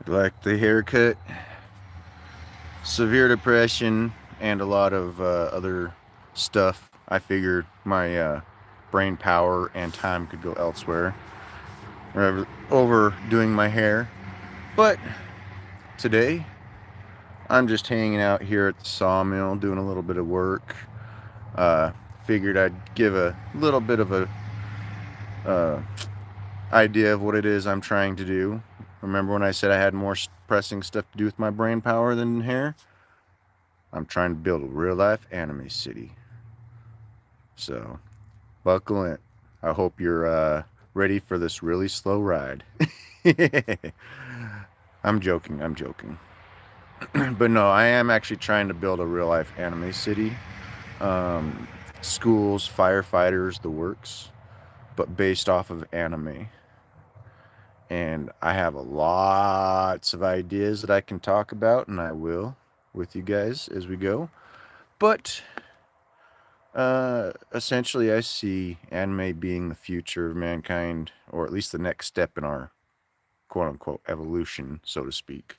Like the haircut, severe depression, and a lot of other stuff. I figured my brain power and time could go elsewhere rather over doing my hair. But today, I'm just hanging out here at the sawmill doing a little bit of work. Uh, Figured I'd give a little bit of a uh, idea of what it is I'm trying to do. Remember when I said I had more pressing stuff to do with my brain power than hair? I'm trying to build a real life anime city. So, buckle in. I hope you're ready for this really slow ride. I'm joking, I'm joking. But no, I am actually trying to build a real life anime city. Um, Schools, firefighters, the works, but based off of anime. And I have a lots of ideas that I can talk about, and I will with you guys as we go. But essentially, I see anime being the future of mankind, or at least the next step in our quote unquote evolution, so to speak.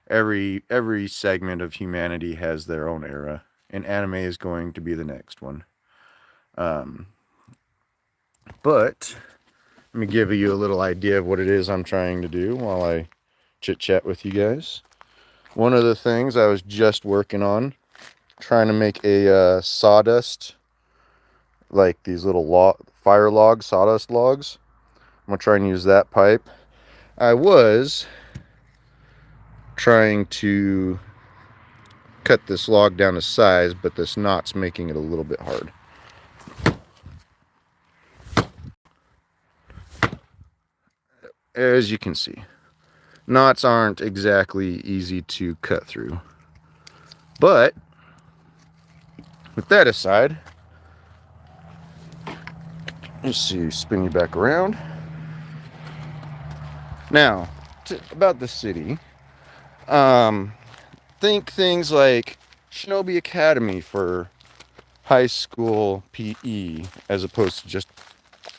Every segment of humanity has their own era, and anime is going to be the next one. Um, but let me give you a little idea of what it is I'm trying to do while I chit chat with you guys. One of the things I was just working on, trying to make a sawdust, like these little fire logs, sawdust logs. I'm gonna try and use that pipe. I was trying to cut this log down to size, but this knot's making it a little bit hard. As you can see, knots aren't exactly easy to cut through. But with that aside, let's see, spin you back around. Now, about the city, think things like Shinobi Academy for high school PE as opposed to just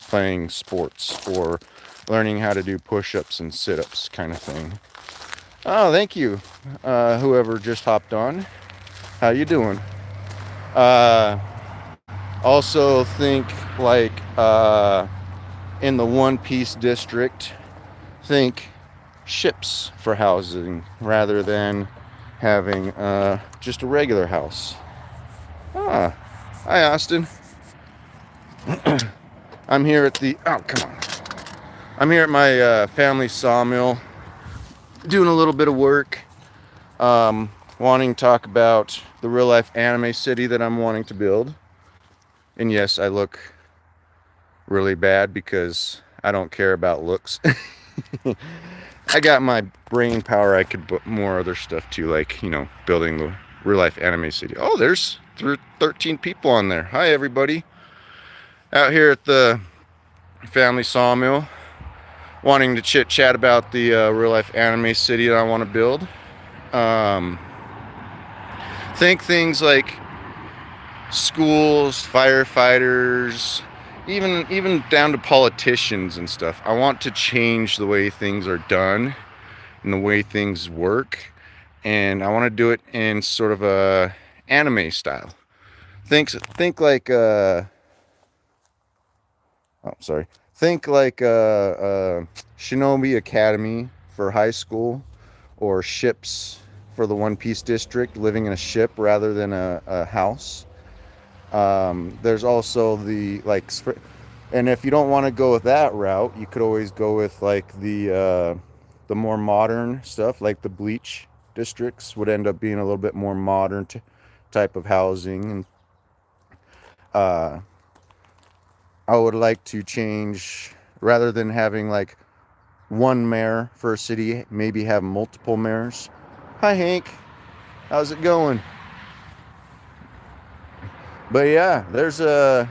playing sports or learning how to do push-ups and sit-ups kind of thing. Oh, thank you, whoever just hopped on. How you doing? Uh, Also think like in the One Piece district, think ships for housing rather than having just a regular house. Ah, hi Austin. I'm here at the, oh come on. I'm here at my family sawmill doing a little bit of work. Wanting to talk about the real life anime city that I'm wanting to build. And yes, I look really bad because I don't care about looks. I got my brain power. I could put more other stuff too, like, building the real life anime city. Oh, there's 13 people on there. Hi, everybody. Out here at the family sawmill, wanting to chit chat about the real life anime city that I want to build. Think things like schools, firefighters, even down to politicians and stuff. I want to change the way things are done and the way things work, and I want to do it in sort of a anime style. Think like oh sorry. Think like Shinobi Academy for high school, or ships for the One Piece district, living in a ship rather than a house. There's also the and if you don't want to go with that route, you could always go with like the more modern stuff, like the Bleach districts would end up being a little bit more modern type of housing. And uh, I would like to change, rather than having like one mayor for a city, maybe have multiple mayors. Hi Hank, how's it going? But yeah, there's a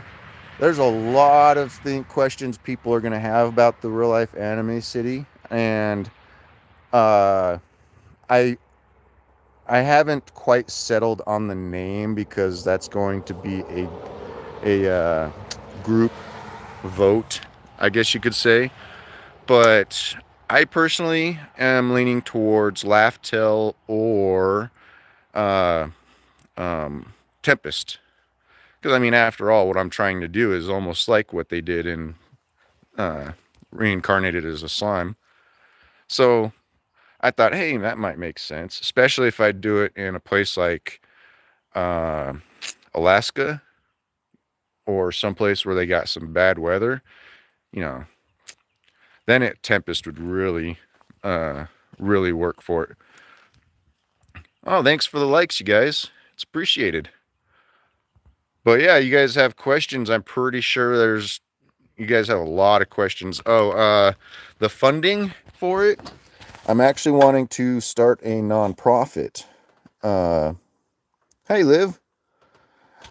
lot of questions people are gonna have about the real life anime city, and uh, I I haven't quite settled on the name because that's going to be a group vote, I guess you could say. But I personally am leaning towards Laugh Tale or uh, Tempest. Because, I mean, after all, what I'm trying to do is almost like what they did in uh, Reincarnated as a Slime. So I thought, hey, that might make sense, especially if I do it in a place like uh, Alaska or someplace where they got some bad weather. You know, then Tempest would uh, really work for it. Oh, thanks for the likes, you guys. It's appreciated. But yeah, you guys have questions. I'm pretty sure you guys have a lot of questions. Oh, the funding for it. I'm actually wanting to start a nonprofit. Uh, hey, Liv.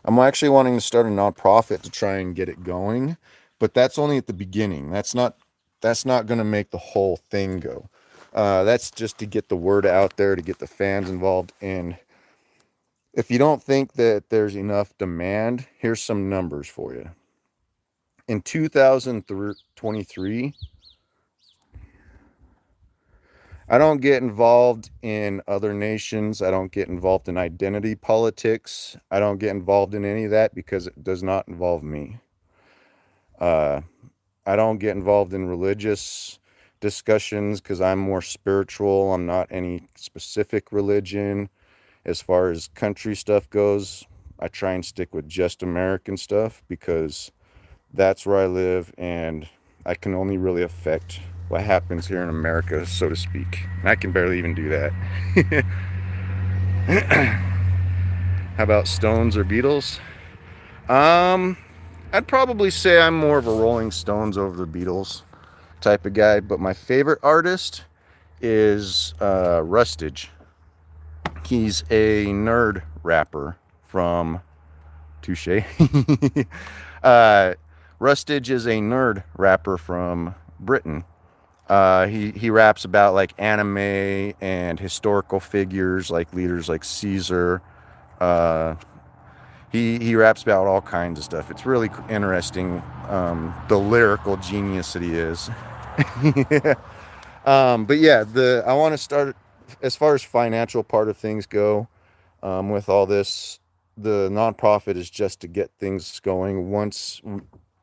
I'm actually wanting to start a nonprofit to try and get it going, but that's only at the beginning. That's not going to make the whole thing go. That's just to get the word out there, to get the fans involved. And if you don't think that there's enough demand, here's some numbers for you. In 2023, I don't get involved in other nations. I don't get involved in identity politics. I don't get involved in any of that because it does not involve me. Uh, I don't get involved in religious discussions because I'm more spiritual. I'm not any specific religion. As far as country stuff goes, I try and stick with just American stuff because that's where I live and I can only really affect what happens here in America, so to speak. And I can barely even do that. How about Stones or Beatles? Um, I'd probably say I'm more of a Rolling Stones over the Beatles type of guy, but my favorite artist is Rustage. He's a nerd rapper from Touche. uh, Rustage is a nerd rapper from Britain. He raps about like anime and historical figures like leaders like Caesar. Uh, he raps about all kinds of stuff. It's really interesting. The lyrical genius that he is. But yeah, I want to start as far as financial part of things go. With all this, the nonprofit is just to get things going. Once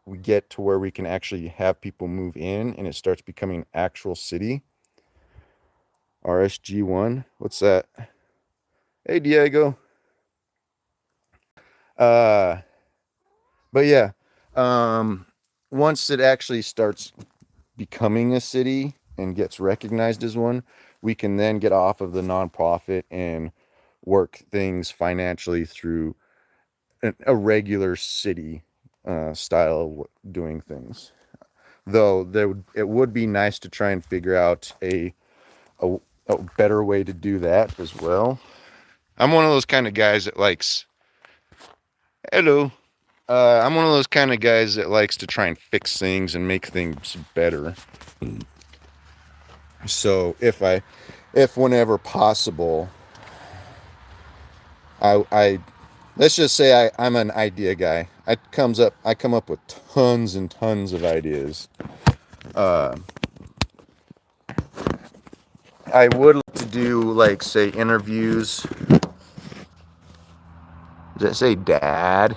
we get to where we can actually have people move in and it starts becoming actual city. RSG1, what's that? Hey, Diego. Uh, but yeah, um, once it actually starts becoming a city and gets recognized as one, we can then get off of the nonprofit and work things financially through a regular city style of doing things. Though it would be nice to try and figure out a, a better way to do that as well. I'm one of those kind of guys that likes, hello. I'm one of those kind of guys that likes to try and fix things and make things better. So if whenever possible, I let's just say I'm an idea guy. I come up with tons and tons of ideas. Uh, I would like to do like say interviews. Does it say dad?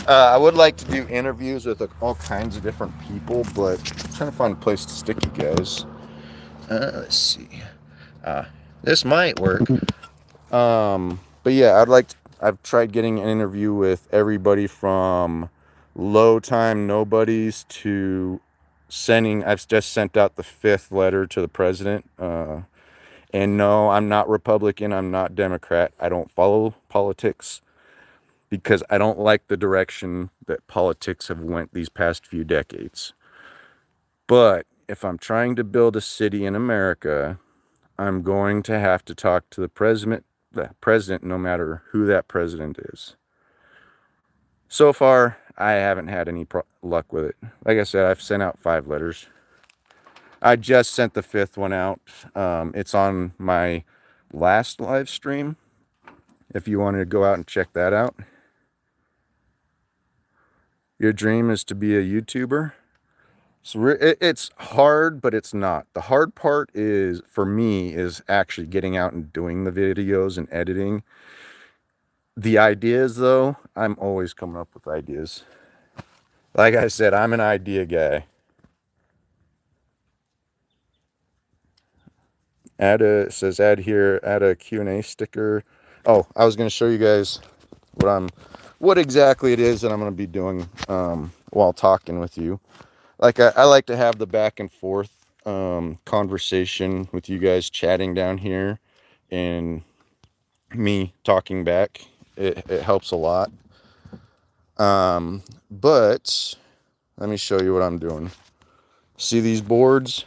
I would like to do interviews with all kinds of different people, but I'm trying to find a place to stick you guys. Let's see. Uh, this might work. But yeah, I've tried getting an interview with everybody from low time nobodies to I've just sent out the 5th letter to the president. And no, I'm not Republican. I'm not Democrat. I don't follow politics because I don't like the direction that politics have went these past few decades. But if I'm trying to build a city in America, I'm going to have to talk to the president, no matter who that president is. So far, I haven't had any luck with it. Like I said, I've sent out 5 letters. I just sent the 5th one out. It's on my last live stream. If you wanted to go out and check that out. Your dream is to be a YouTuber? So it's hard, but it's not. The hard part is, for me, is actually getting out and doing the videos and editing. The ideas, though, I'm always coming up with ideas. Like I said, I'm an idea guy. It says add here, add a Q&A sticker. Oh, I was going to show you guys what exactly it is that I'm going to be doing while talking with you. Like I like to have the back and forth conversation with you guys chatting down here and me talking back. It helps a lot. But let me show you what I'm doing. See these boards?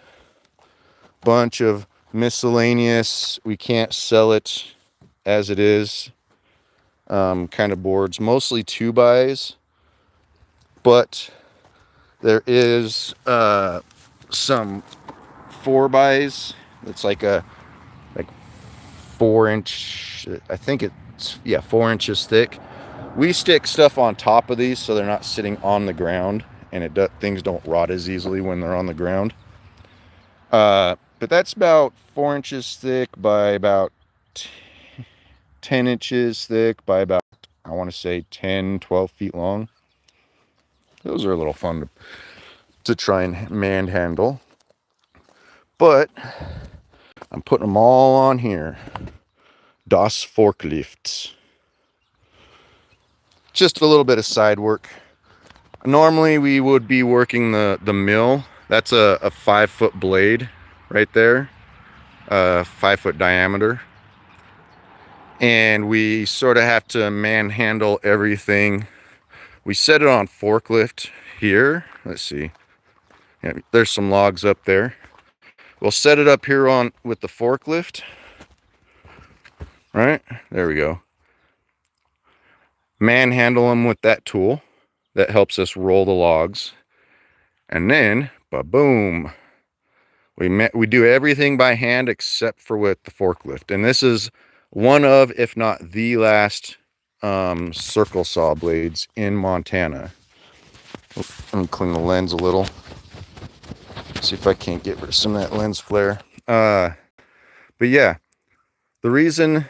Bunch of miscellaneous, we can't sell it as it is kind of boards, mostly 2x, but there is some 4x. It's like 4-inch, I think it's, yeah, 4 inches thick. We stick stuff on top of these so they're not sitting on the ground, and things don't rot as easily when they're on the ground. But that's about 4 inches thick by about 10 inches thick by about, I want to say 10, 12 feet long. Those are a little fun to try and manhandle. But I'm putting them all on here. Das Forklift. Just a little bit of side work. Normally we would be working the mill. That's a 5-foot blade right there. 5-foot diameter. And we sort of have to manhandle everything. We set it on forklift here. Let's see. Yeah, there's some logs up there. We'll set it up here on with the forklift. Right? There we go. Manhandle them with that tool. That helps us roll the logs. And then, ba-boom. We do everything by hand except for with the forklift. And this is one of, if not the last, circle saw blades in Montana. Let me clean the lens a little. See if I can't get rid of some of that lens flare. But yeah, the reason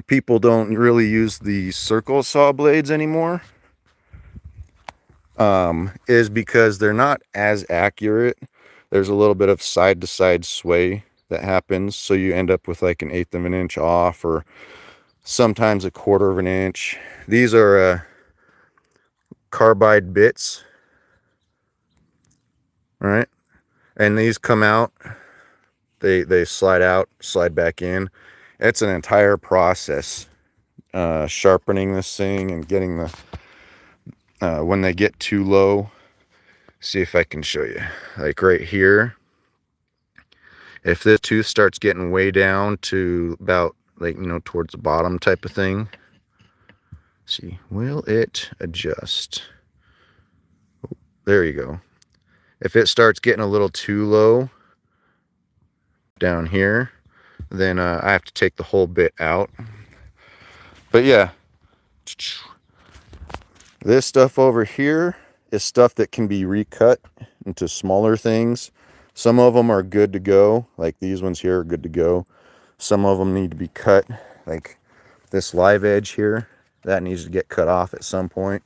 people don't really use the circle saw blades anymore is because they're not as accurate. There's a little bit of side-to-side sway that happens, so you end up with like 1/8 of an inch off, or sometimes 1/4 of an inch. These are carbide bits, all right, and these come out, they slide out, slide back in. It's an entire process, sharpening this thing and getting the when they get too low. See if I can show you, like right here. If this tooth starts getting way down to about, like, you know, towards the bottom type of thing, see, will it adjust? Oh, there you go. If it starts getting a little too low down here, then I have to take the whole bit out. But yeah, this stuff over here is stuff that can be recut into smaller things. Some of them are good to go, like these ones here are good to go. Some of them need to be cut, like this live edge here, that needs to get cut off at some point.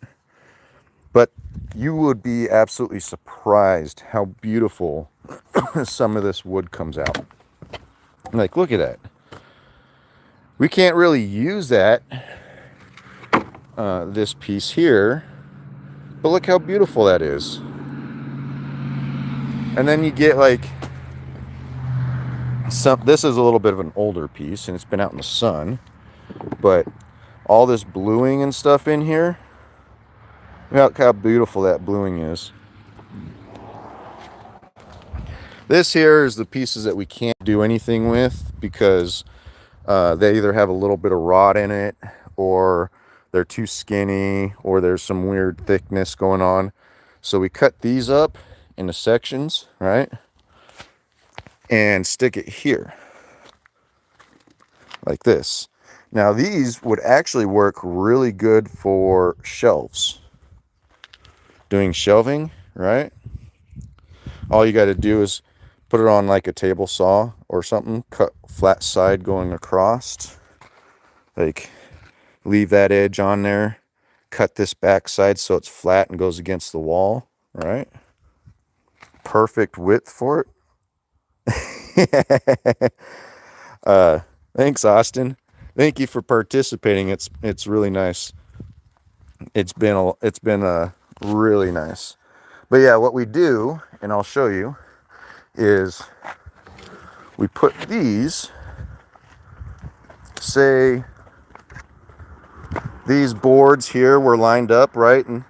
But you would be absolutely surprised how beautiful some of this wood comes out. Like, look at that. We can't really use that, this piece here, but look how beautiful that is. And then you get like this is a little bit of an older piece and it's been out in the sun, but all this bluing and stuff in here, look how beautiful that bluing is. This here is the pieces that we can't do anything with because they either have a little bit of rot in it, or they're too skinny, or there's some weird thickness going on. So we cut these up into sections, right? And stick it here, like this. Now these would actually work really good for shelves. Doing shelving, right? All you got to do is put it on like a table saw or something, cut flat side going across, like leave that edge on there, cut this back side so it's flat and goes against the wall, right? Perfect width for it. Thanks, Austin. Thank you for participating. It's really nice. It's been really nice. But yeah, what we do, and I'll show you, is we put these, say these boards here were lined up, right? And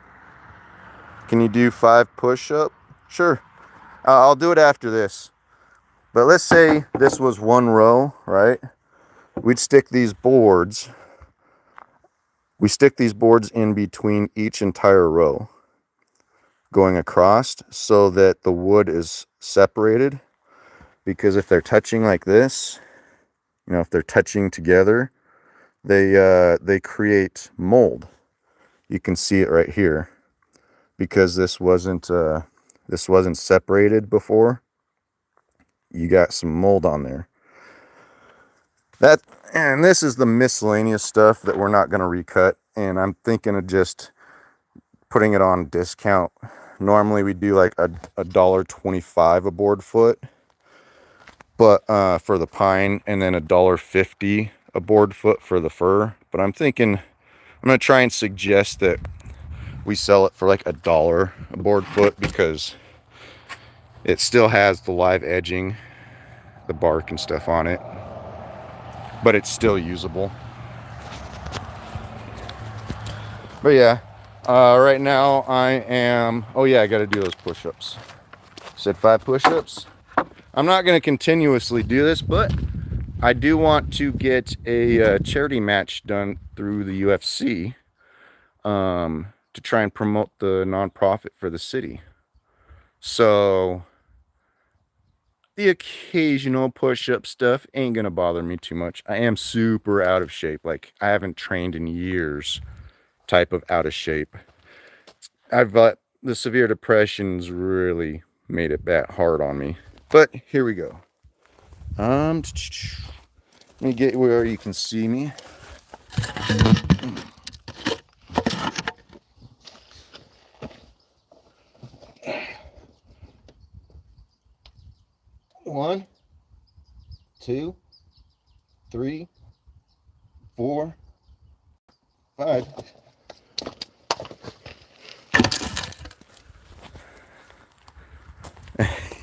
can you do 5 push-up? Sure. I'll do it after this. But let's say this was one row, right? We'd stick these boards. We stick these boards in between each entire row, going across so that the wood is separated. Because if they're touching like this, if they're touching together, they create mold. You can see it right here because this wasn't separated before. You got some mold on there. And this is the miscellaneous stuff that we're not going to recut, and I'm thinking of just putting it on discount. Normally we do like a $1.25 a board foot, but for the pine, and then $1.50 a board foot for the fir. But I'm thinking I'm going to try and suggest that we sell it for like $1 a board foot because it still has the live edging, the bark and stuff on it, but it's still usable. But yeah, right now I am, oh yeah, I got to do those push-ups. Said 5 push-ups. I'm not going to continuously do this, but I do want to get a charity match done through the UFC to try and promote the nonprofit for the city. So the occasional push-up stuff ain't gonna bother me too much. I am super out of shape. Like, I haven't trained in years type of out of shape. The severe depression's really made it that hard on me. But here we go. Let me get where you can see me. One, 2, 3, 4, 5.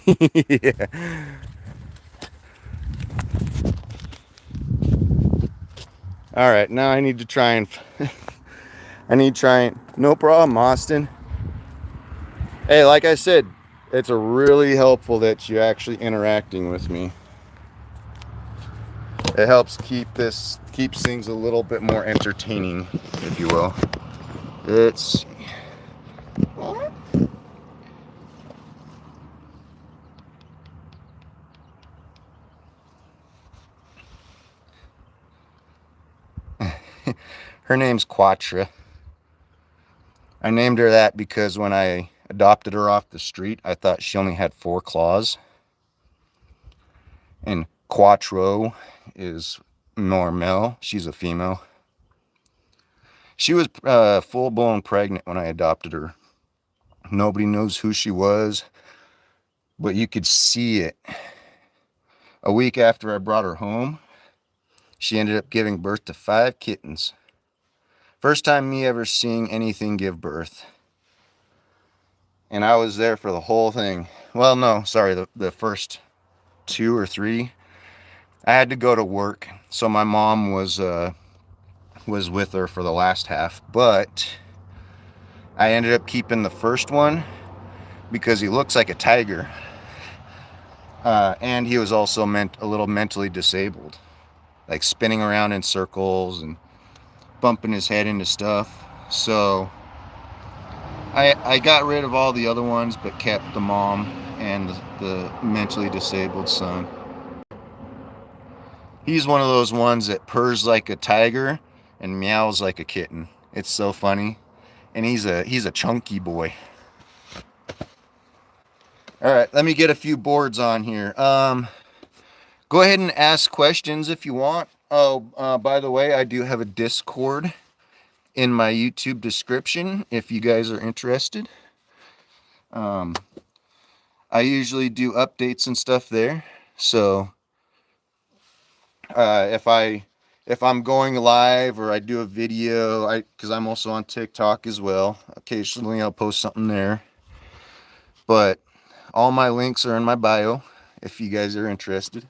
Yeah. All right, now I need to try and no problem, Austin. Hey, like I said, it's really helpful that you're actually interacting with me. It helps keeps things a little bit more entertaining, if you will. Let's see. Her name's Quatra. I named her that because when I adopted her off the street, I thought she only had 4 claws. And Quattro is Normel. She's a female. She was full-blown pregnant when I adopted her. Nobody knows who she was, but you could see it. A week after I brought her home, she ended up giving birth to 5 kittens. First time me ever seeing anything give birth. And I was there for the whole thing. Well, no, sorry, the first 2 or 3. I had to go to work, so my mom was with her for the last half, but I ended up keeping the first one because he looks like a tiger, and he was also a little mentally disabled, like spinning around in circles and bumping his head into stuff. So I got rid of all the other ones but kept the mom and the mentally disabled son. He's one of those ones that purrs like a tiger and meows like a kitten. It's so funny. And he's a chunky boy. All right, let me get a few boards on here. Go ahead and ask questions if you want. Oh, by the way, I do have a Discord in my YouTube description if you guys are interested. I usually do updates and stuff there. So if I'm going live or I do a video, because I'm also on TikTok as well. Occasionally I'll post something there. But all my links are in my bio if you guys are interested.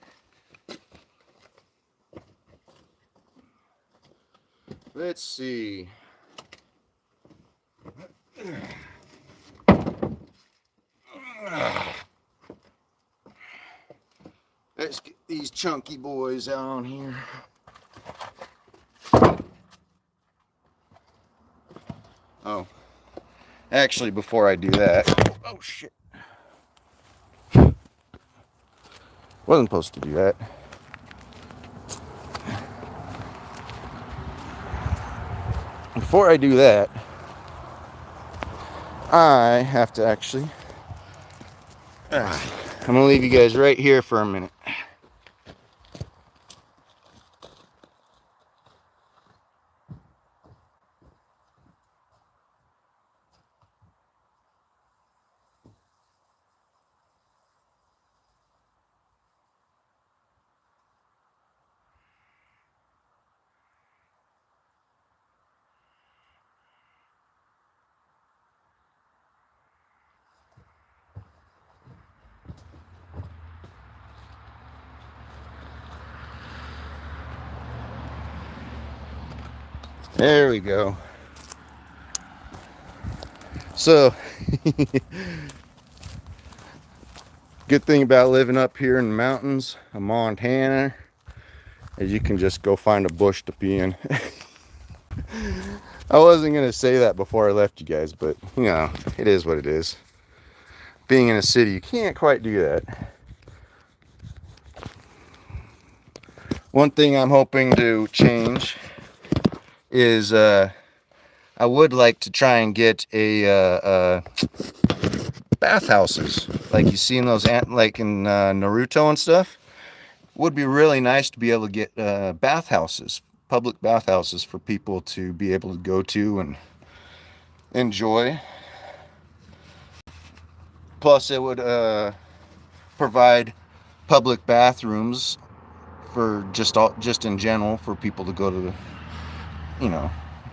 Let's see. Let's get these chunky boys on here. Oh, actually, before I do that, oh shit, wasn't supposed to do that. Before I do that, I have to actually, I'm gonna leave you guys right here for a minute. There we go. So, good thing about living up here in the mountains of Montana is you can just go find a bush to pee in. I wasn't going to say that before I left you guys, but, you know, it is what it is. Being in a city, you can't quite do that. One thing I'm hoping to change is I would like to try and get a bathhouses like you see in those like in Naruto and stuff. Would be really nice to be able to get bathhouses, public bathhouses for people to be able to go to and enjoy. Plus, it would provide public bathrooms for just in general for people to go to the, you know,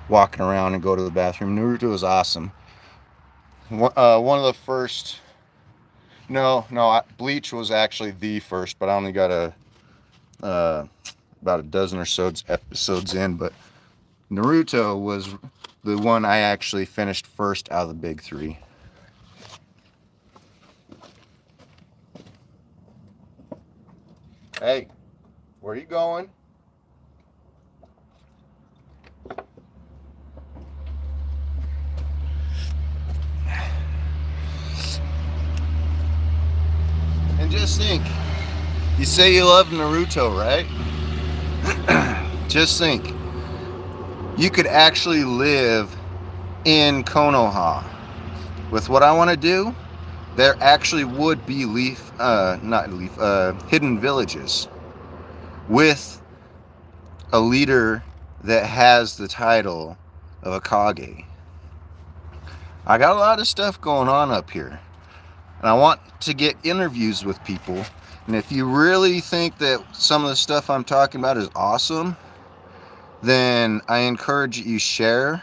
walking around and go to the bathroom. Naruto is awesome. One of the first. No, Bleach was actually the first, but I only got about a dozen or so episodes in. But Naruto was the one I actually finished first out of the big three. Hey, where are you going? And just think, you say you love Naruto, right? Just think, you could actually live in Konoha. With what I want to do, there actually would be hidden villages with a leader that has the title of a Kage. I got a lot of stuff going on up here, and I want to get interviews with people. And if you really think that some of the stuff I'm talking about is awesome, then I encourage you share,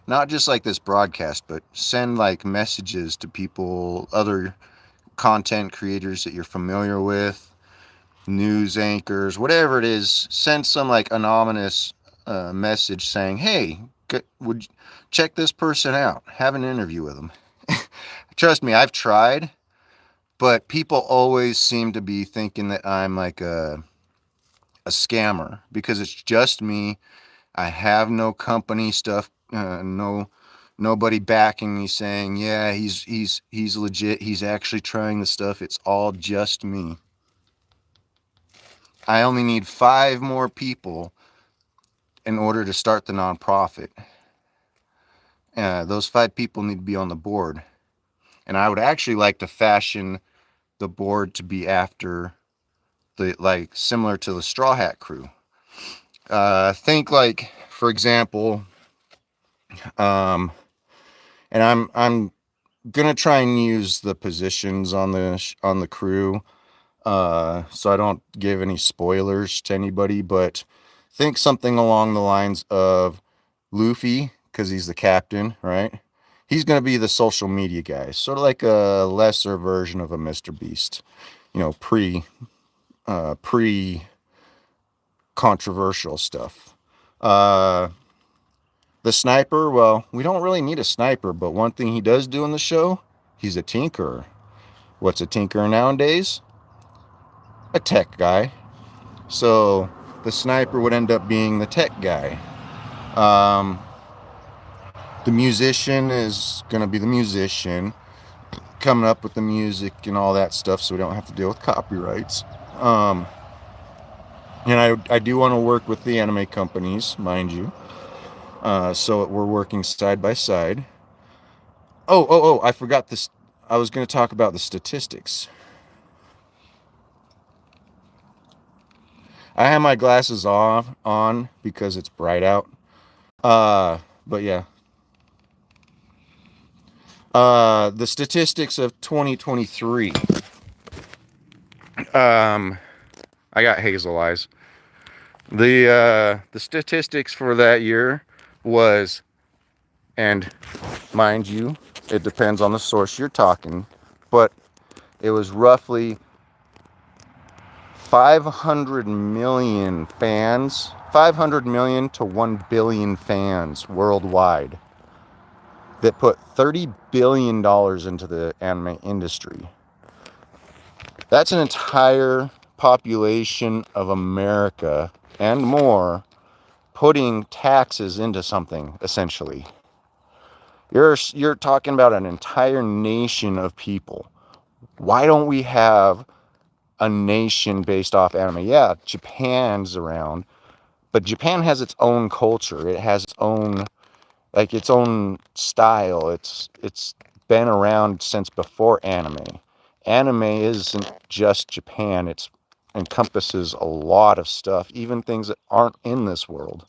not just like this broadcast, but send like messages to people, other content creators that you're familiar with, news anchors, whatever it is. Send some like anonymous message saying, hey, would you check this person out, have an interview with them. Trust me, I've tried, but people always seem to be thinking that I'm like a scammer because it's just me. I have no company stuff, nobody backing me saying, yeah, he's legit. He's actually trying the stuff. It's all just me. I only need 5 more people in order to start the nonprofit. Those 5 people need to be on the board. And I would actually like to fashion the board to be after like similar to the Straw Hat Crew. Think like, for example, and I'm gonna try and use the positions on the crew, so I don't give any spoilers to anybody. But think something along the lines of Luffy, because he's the captain, right? He's gonna be the social media guy, sort of like a lesser version of a Mr. Beast, pre controversial stuff. Uh, the sniper, well, we don't really need a sniper, but one thing he does do in the show, he's a tinkerer. What's a tinkerer nowadays? A tech guy. So the sniper would end up being the tech guy. Um, the musician is going to be the musician, coming up with the music and all that stuff, so we don't have to deal with copyrights. And I do want to work with the anime companies, mind you. So we're working side by side. Oh, I forgot this. I was going to talk about the statistics. I have my glasses on because it's bright out. But yeah. The statistics of 2023. I got hazel eyes. The statistics for that year was, and mind you, it depends on the source you're talking, but it was roughly 500 million fans, 500 million to 1 billion fans worldwide that put $30 billion into the anime industry. That's an entire population of America and more putting taxes into something, essentially. You're talking about an entire nation of people. Why don't we have a nation based off anime? Yeah, Japan's around, but Japan has its own culture. It has its own style. It's been around since before anime. Anime isn't just Japan. It encompasses a lot of stuff, even things that aren't in this world.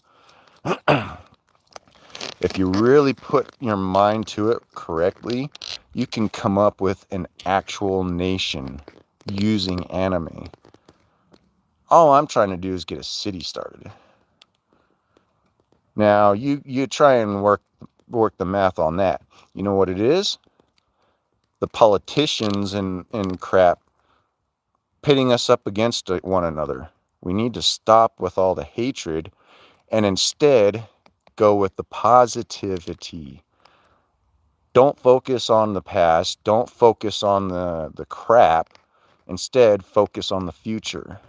If you really put your mind to it correctly, you can come up with an actual nation using anime. All I'm trying to do is get a city started. Now, you try and work the math on that. You know what it is? The politicians and crap pitting us up against one another. We need to stop with all the hatred and instead go with the positivity. Don't focus on the past. Don't focus on the crap. Instead, focus on the future.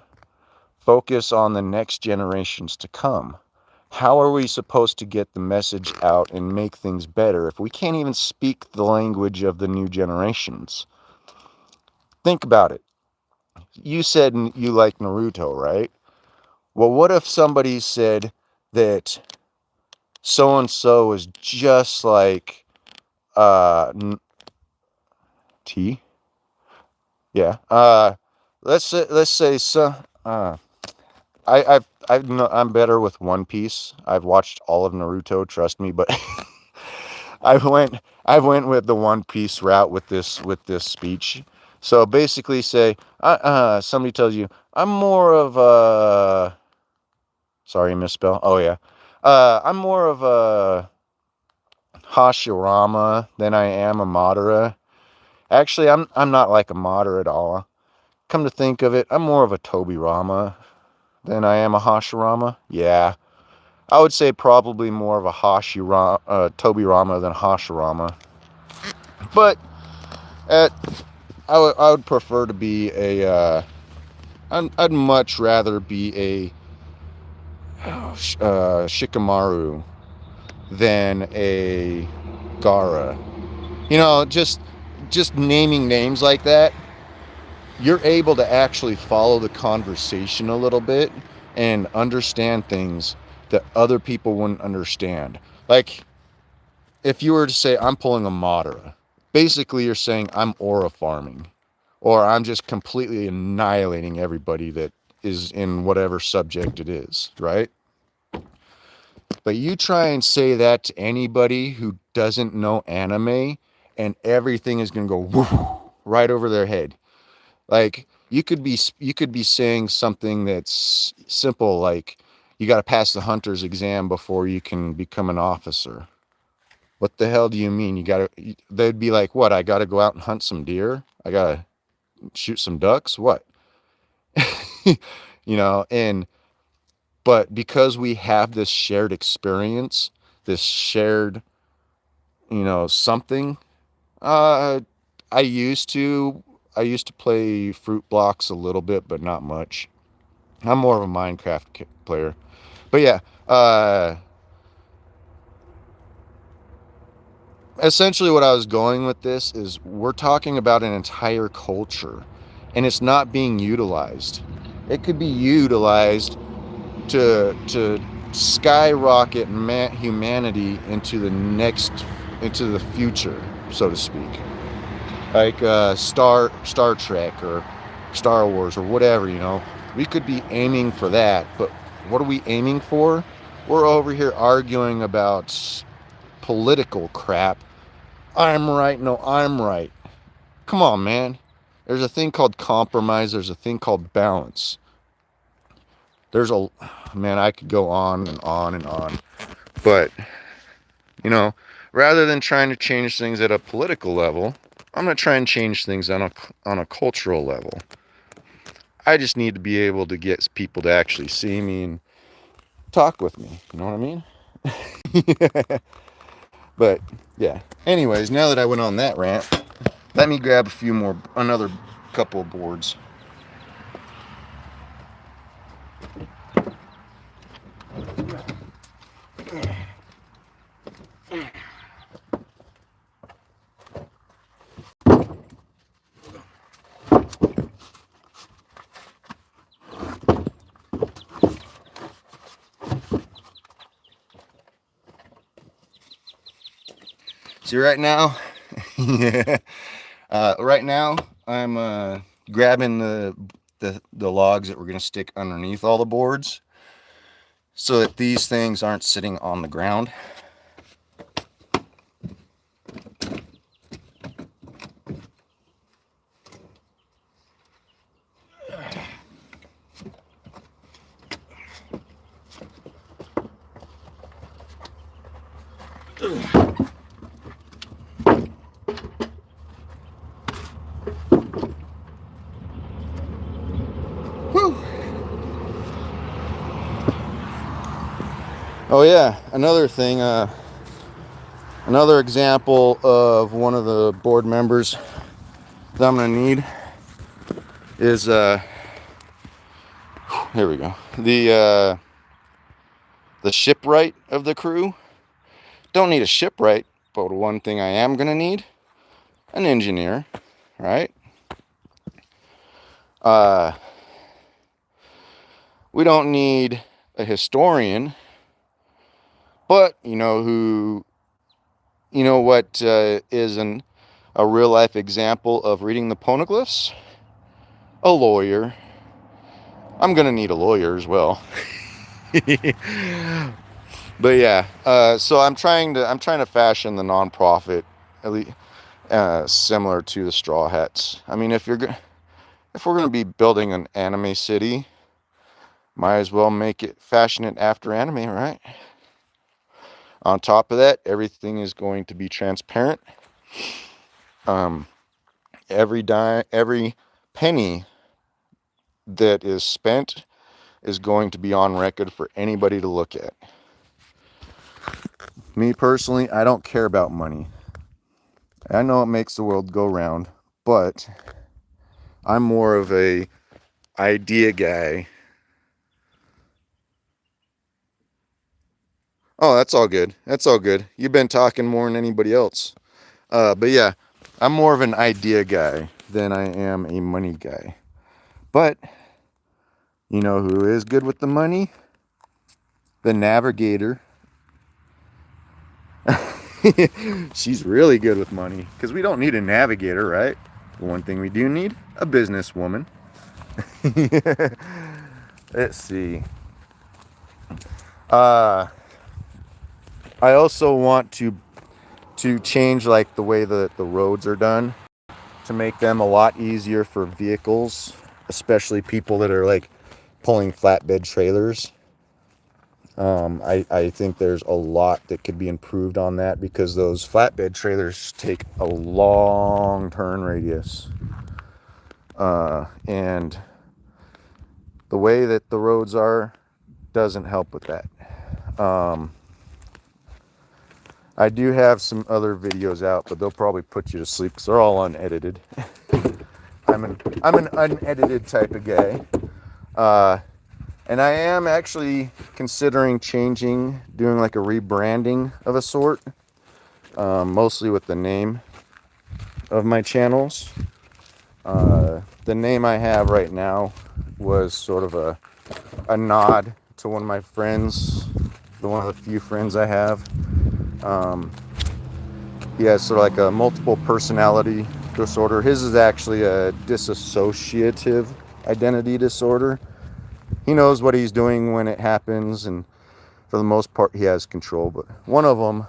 Focus on the next generations to come. How are we supposed to get the message out and make things better if we can't even speak the language of the new generations? Think about it. You said you like Naruto, right? Well, what if somebody said that so-and-so is just like T? Yeah. Let's say so. I'm better with One Piece. I've watched all of Naruto, trust me, but I went with the One Piece route with this speech. So basically, say somebody tells you I'm more of a, sorry, misspell. Oh yeah, I'm more of a Hashirama than I am a Madara. Actually, I'm not like a Madara at all. Come to think of it, I'm more of a Tobirama than I am a Hashirama. Yeah, I would say probably more of a Tobirama than Hashirama. But I would prefer to be a. I'd much rather be a Shikamaru than a Gaara. Just naming names like that, you're able to actually follow the conversation a little bit and understand things that other people wouldn't understand. Like, if you were to say, I'm pulling a Madara, basically you're saying I'm aura farming, or I'm just completely annihilating everybody that is in whatever subject it is, right? But you try and say that to anybody who doesn't know anime, and everything is going to go woof, right over their head. Like you could be saying something that's simple, like you got to pass the hunter's exam before you can become an officer. What the hell do you mean? You got to? They'd be like, what? I got to go out and hunt some deer? I got to shoot some ducks? What? And but because we have this shared experience, this shared, something. Uh, I used to I used to play Fruit Blocks a little bit, but not much. I'm more of a Minecraft player. But yeah, essentially what I was going with this is we're talking about an entire culture, and it's not being utilized. It could be utilized to skyrocket humanity into the future, so to speak. Like Star Trek or Star Wars or whatever, we could be aiming for that, but what are we aiming for? We're over here arguing about political crap. I'm right, no, I'm right. Come on, man. There's a thing called compromise, there's a thing called balance. There's a Man, I could go on and on and on. But, you know, rather than trying to change things at a political level, I'm going to try and change things on a cultural level. I just need to be able to get people to actually see me and talk with me. You know what I mean? But, yeah. Anyways, now that I went on that rant, let me grab another couple of boards. See, right now, right now, I'm grabbing the logs that we're gonna stick underneath all the boards, so that these things aren't sitting on the ground. Whew. Oh yeah, another thing, another example of one of the board members that I'm gonna need is here we go. The shipwright of the crew. Don't need a shipwright, but one thing I am gonna need, an engineer, right? We don't need a historian, but you know what is a real life example of reading the poneglyphs? A lawyer. I'm gonna need a lawyer as well. But yeah, so I'm trying to fashion the nonprofit, at least, similar to the Straw Hats. I mean, if we're gonna be building an anime city, might as well fashion it after anime, right? On top of that, everything is going to be transparent. Every penny that is spent is going to be on record for anybody to look at. Me personally, I don't care about money. I know it makes the world go round, but I'm more of a idea guy. Oh, that's all good. That's all good. You've been talking more than anybody else. But yeah, I'm more of an idea guy than I am a money guy. But you know who is good with the money? The navigator. She's really good with money because we don't need a navigator, right? One thing we do need, a businesswoman. Let's see. I also want to change like the way that the roads are done to make them a lot easier for vehicles, especially people that are like pulling flatbed trailers. I think there's a lot that could be improved on that because those flatbed trailers take a long turn radius. And the way that the roads are doesn't help with that. I do have some other videos out, but they'll probably put you to sleep because they're all unedited. I'm an unedited type of guy. And I am actually considering doing like a rebranding of a sort, mostly with the name of my channels. The name I have right now was sort of a nod to one of my friends, one of the few friends I have. He has sort of like a multiple personality disorder. His is actually a dissociative identity disorder. He knows what he's doing when it happens, and for the most part, he has control. But one of them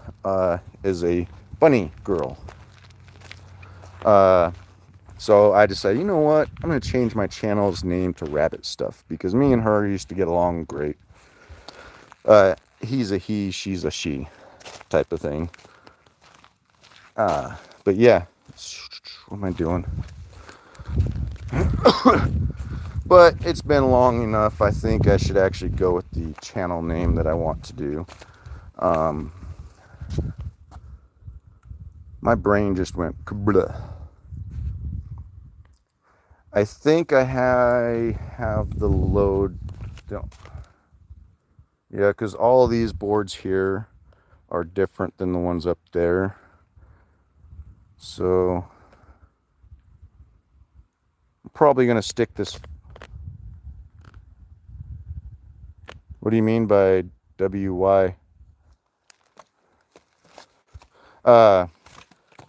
is a bunny girl. So I decided, you know what? I'm going to change my channel's name to Rabbit Stuff because me and her used to get along great. He's a he, she's a she type of thing. But yeah, what am I doing? But it's been long enough. I think I should actually go with the channel name that I want to do. My brain just went kablah. I think I have the load. Yeah, because all of these boards here are different than the ones up there. So I'm probably going to stick this. What do you mean by WY? But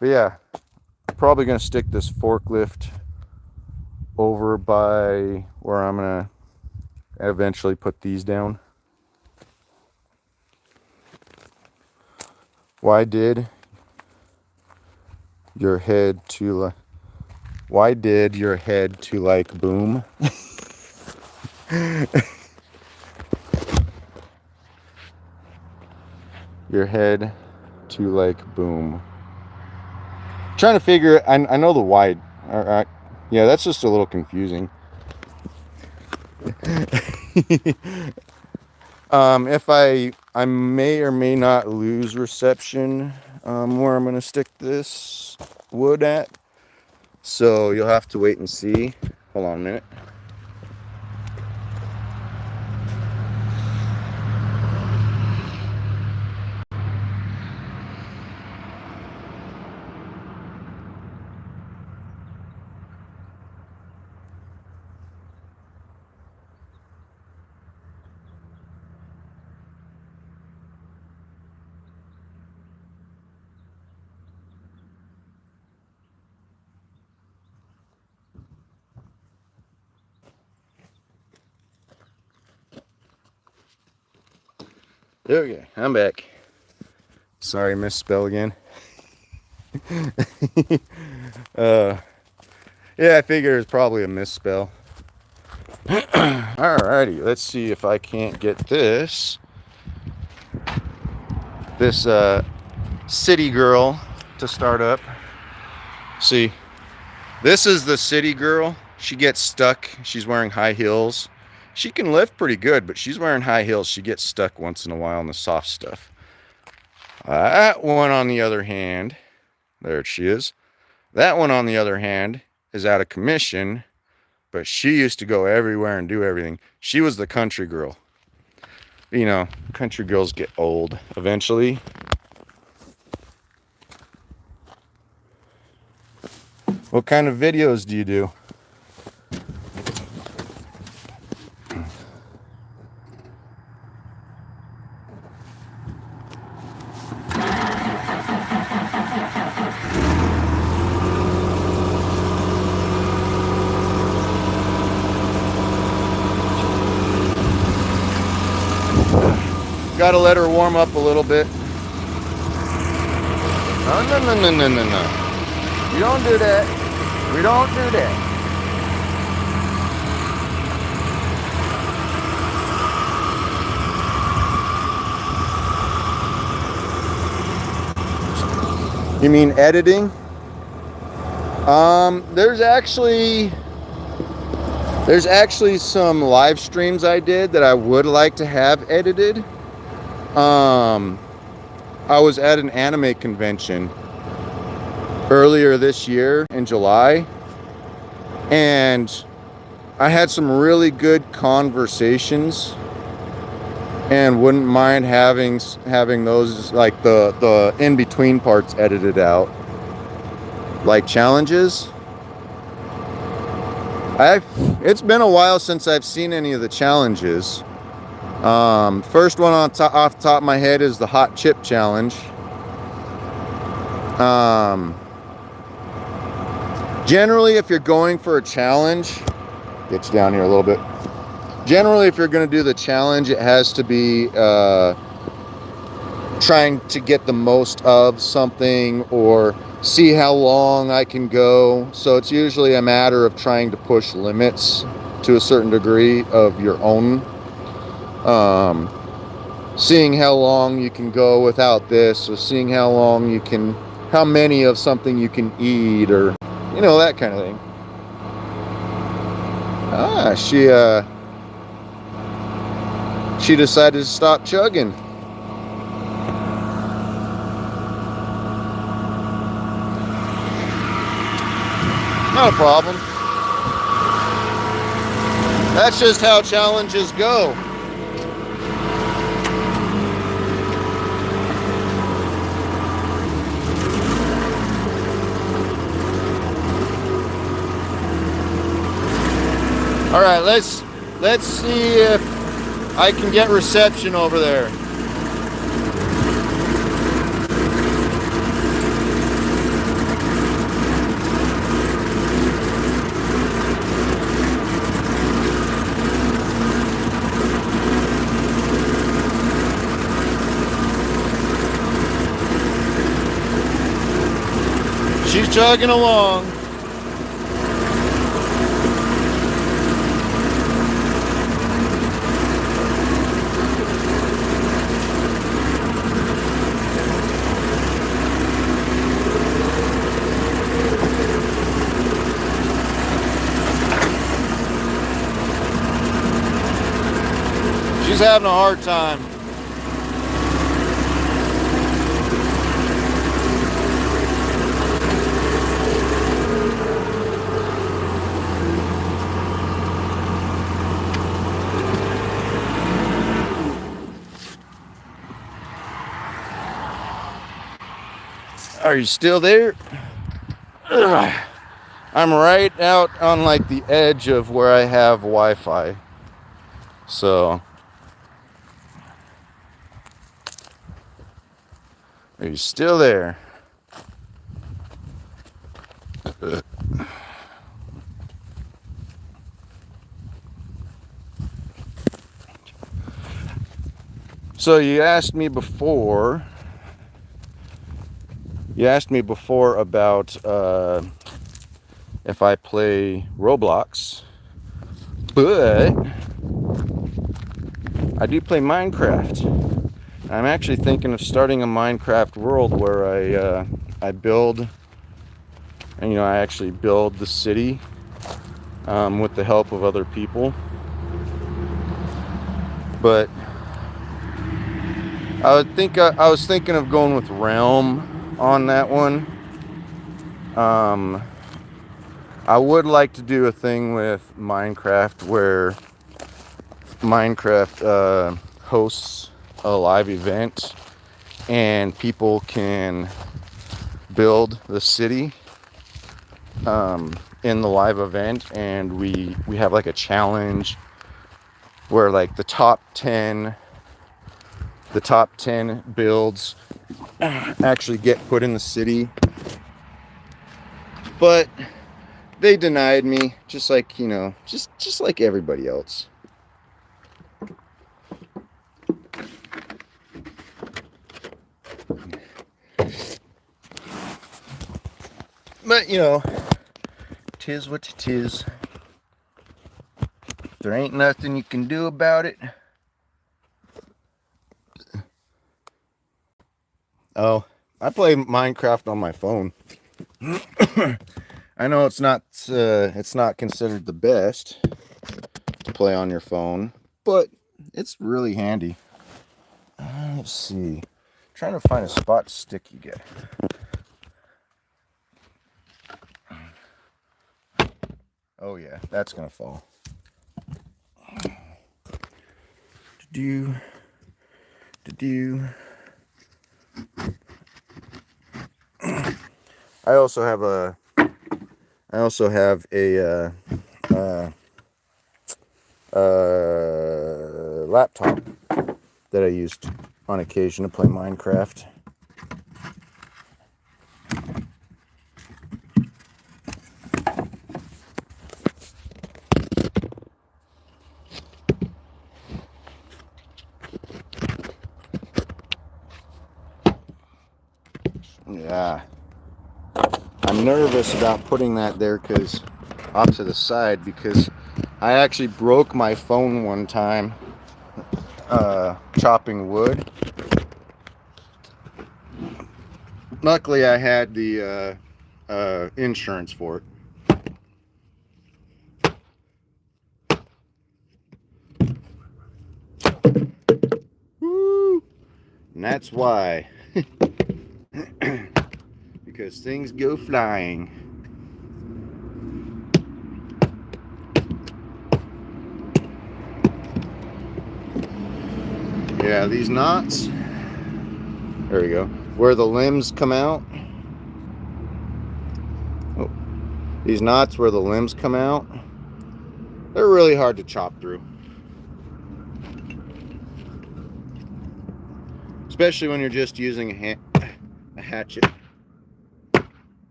yeah, I'm probably going to stick this forklift over by where I'm going to eventually put these down. Why did your head to like boom? Your head to like boom. I'm trying to figure. I know the wide. Yeah, that's just a little confusing. If I may or may not lose reception where I'm gonna stick this wood at, so you'll have to wait and see. Hold on a minute. Okay, I'm back. Sorry, misspell again. Yeah, I figure it's probably a misspell. Alrighty, let's see if I can't get this city girl to start up. See, this is the city girl. She gets stuck. She's wearing high heels. She can lift pretty good, but she's wearing high heels. She gets stuck once in a while on the soft stuff. That one, on the other hand, there she is. That one, on the other hand, is out of commission, but she used to go everywhere and do everything. She was the country girl. You know, country girls get old eventually. What kind of videos do you do? Gotta let her warm up a little bit. Oh, no, no, no, no, no, no. We don't do that. We don't do that. You mean editing? There's actually some live streams I did that I would like to have edited. I was at an anime convention earlier this year in July, and I had some really good conversations, and wouldn't mind having those, like the in between parts, edited out, like challenges. It's been a while since I've seen any of the challenges. First one off the top of my head is the hot chip challenge. Generally, if you're going for a challenge, get you down here a little bit. Generally, if you're going to do the challenge, it has to be trying to get the most of something, or see how long I can go. So it's usually a matter of trying to push limits to a certain degree of your own. Seeing how long you can go without this, or seeing how many of something you can eat, or that kind of thing. She decided to stop chugging. Not a problem. That's just how challenges go. All right, let's see if I can get reception over there. She's chugging along. She's having a hard time. Are you still there? Ugh. I'm right out on like the edge of where I have Wi-Fi. So, are you still there? So you asked me before about if I play Roblox, but I do play Minecraft. I'm actually thinking of starting a Minecraft world where I build, and I actually build the city with the help of other people. But I was thinking of going with Realm on that one. I would like to do a thing with Minecraft where Minecraft hosts a live event and people can build the city in the live event, and we have like a challenge where like the top 10 builds actually get put in the city. But they denied me, just like just like everybody else. But, you know, 'tis what 'tis. If there ain't nothing you can do about it. Oh, I play Minecraft on my phone. I know it's not considered the best to play on your phone, but it's really handy. Let's see. Trying to find a spot to stick you get. Oh yeah, that's gonna fall. Do. I also have a laptop that I used on occasion to play Minecraft. Yeah. I'm nervous about putting that there off to the side because I actually broke my phone one time chopping wood. Luckily I had the insurance for it. Woo! And that's why. Because things go flying. Yeah, these knots, there we go, where the limbs come out. Oh, these knots where the limbs come out, they're really hard to chop through. Especially when you're just using a hatchet.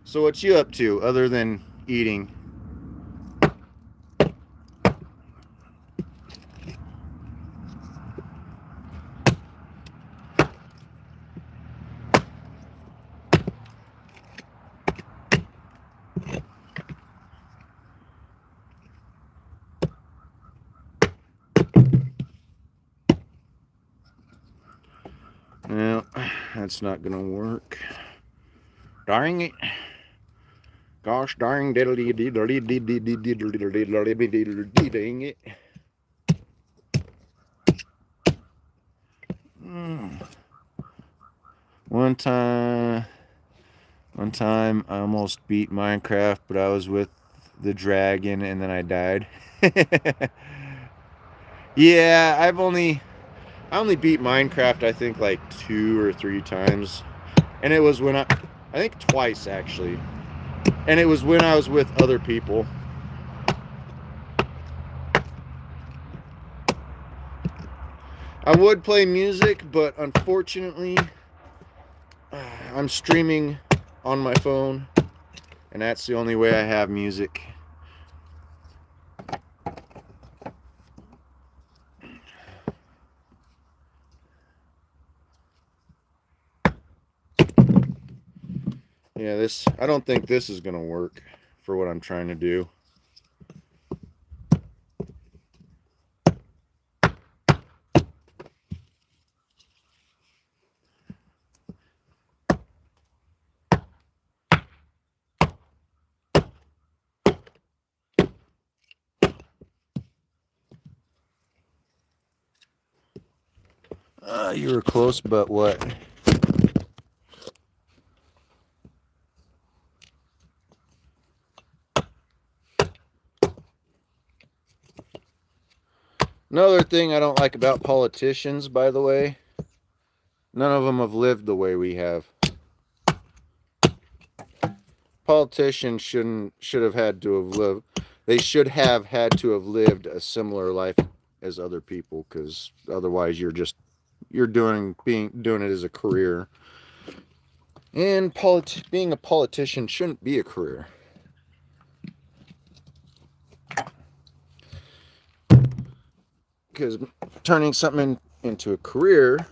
So what you up to other than eating? No, that's not gonna work. Darn it. Gosh darn diddly diddly diddly diddly diddly diddly dang it. One time I almost beat Minecraft, but I was with the dragon and then I died. Yeah, I only beat Minecraft I think like 2 or 3 times. And it was when I think twice actually. And it was when I was with other people. I would play music, but unfortunately I'm streaming on my phone, and that's the only way I have music. Yeah, I don't think this is gonna work for what I'm trying to do. You were close, but what? Another thing I don't like about politicians, by the way, none of them have lived the way we have. Politicians should have had to have lived. They should have had to have lived a similar life as other people, because otherwise you're doing it as a career. And being a politician shouldn't be a career. Because turning something into a career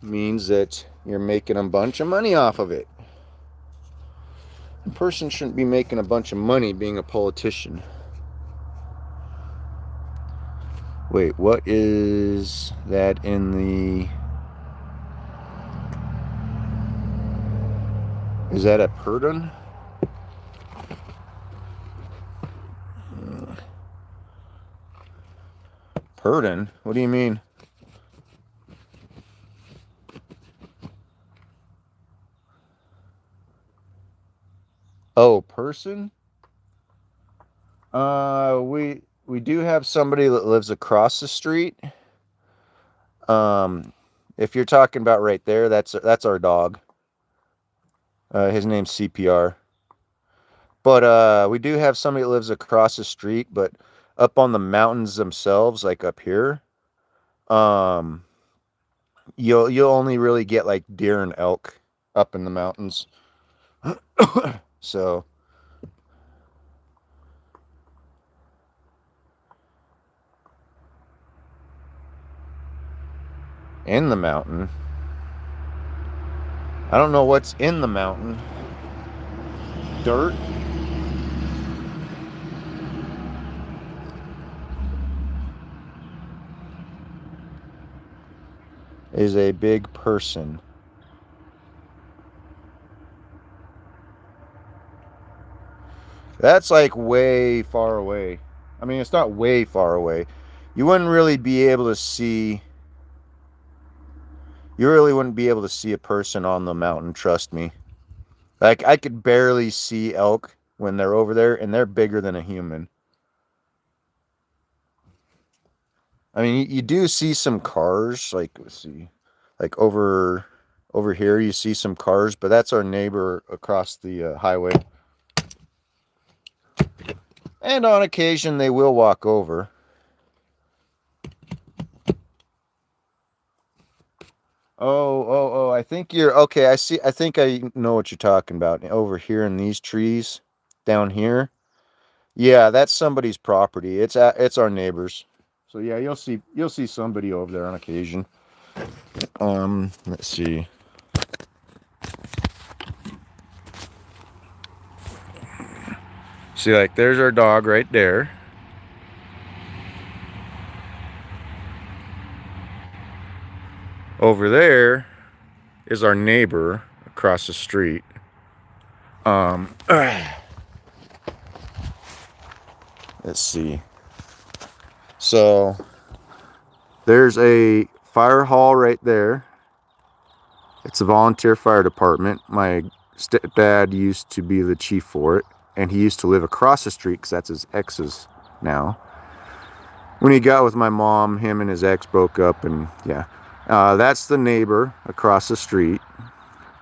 means that you're making a bunch of money off of it. A person shouldn't be making a bunch of money being a politician. Wait, what is that in the... Is that a Purdon? Purdon? What do you mean? Oh, person? We do have somebody that lives across the street. If you're talking about right there, that's our dog. His name's CPR. But we do have somebody that lives across the street, but up on the mountains themselves, like up here, you'll only really get like deer and elk up in the mountains. So in the mountain, I don't know what's in the mountain. Dirt? Is a big person. That's like way far away. I mean, it's not way far away. You wouldn't really be able to see... You really wouldn't be able to see a person on the mountain, trust me. Like, I could barely see elk when they're over there, and they're bigger than a human. I mean, you do see some cars, like, let's see, like over here you see some cars, but that's our neighbor across the highway. And on occasion, they will walk over. Oh, I think you're... Okay, I see. I think I know what you're talking about. Over here in these trees, down here. Yeah, that's somebody's property. It's our neighbors. So yeah, you'll see somebody over there on occasion. Let's see. See, like, there's our dog right there. Over there is our neighbor across the street. Let's see. So there's a fire hall right there. It's a volunteer fire department. My stepdad used to be the chief for it, and he used to live across the street because that's his ex's now. When he got with my mom, him and his ex broke up, and yeah. That's the neighbor across the street,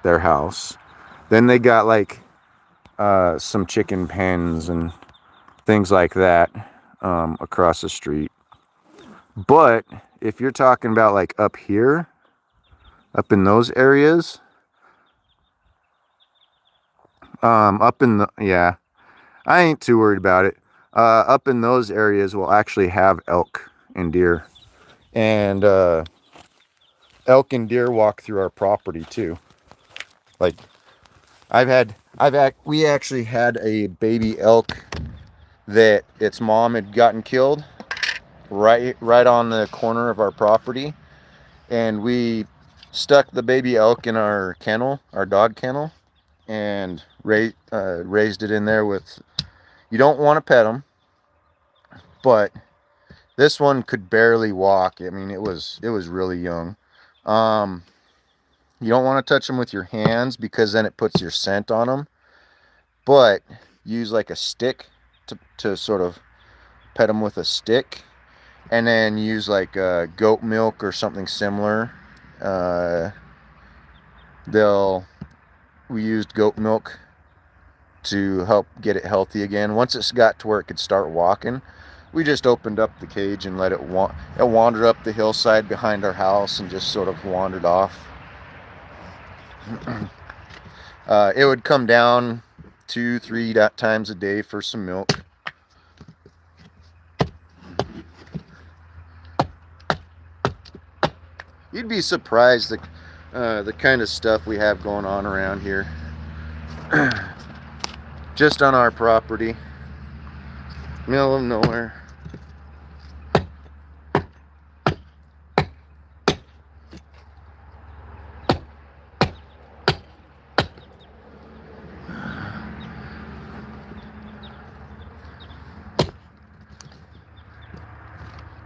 their house. Then they got like some chicken pens and things like that across the street. But if you're talking about like up here, up in those areas, yeah, I ain't too worried about it. Up in those areas, we'll actually have elk and deer. And elk and deer walk through our property too. Like, we actually had a baby elk that its mom had gotten killed right on the corner of our property, and we stuck the baby elk in our kennel, our dog kennel, and raised it in there with... You don't want to pet them, but this one could barely walk. I mean, it was really young. You don't want to touch them with your hands because then it puts your scent on them. But use like a stick to sort of pet them with a stick, and then use like goat milk or something similar. We used goat milk to help get it healthy again. Once it's got to where it could start walking, we just opened up the cage and let it wander up the hillside behind our house and just sort of wandered off. It would come down 2-3 times a day for some milk. You'd be surprised the kind of stuff we have going on around here. Just on our property, middle of nowhere.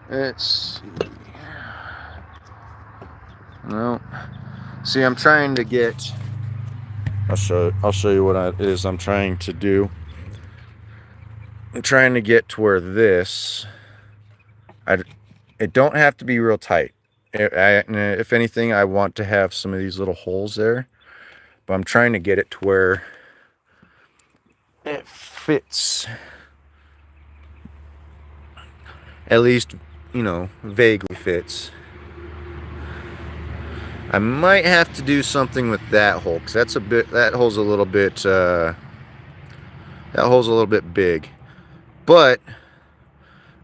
Let's see. No. See, I'm trying to get. I'll show you what it is I'm trying to do. I'm trying to get to where this. It don't have to be real tight. If anything, I want to have some of these little holes there, but I'm trying to get it to where it fits. At least, you know, vaguely fits. I might have to do something with that hole, because that hole's a little bit big. But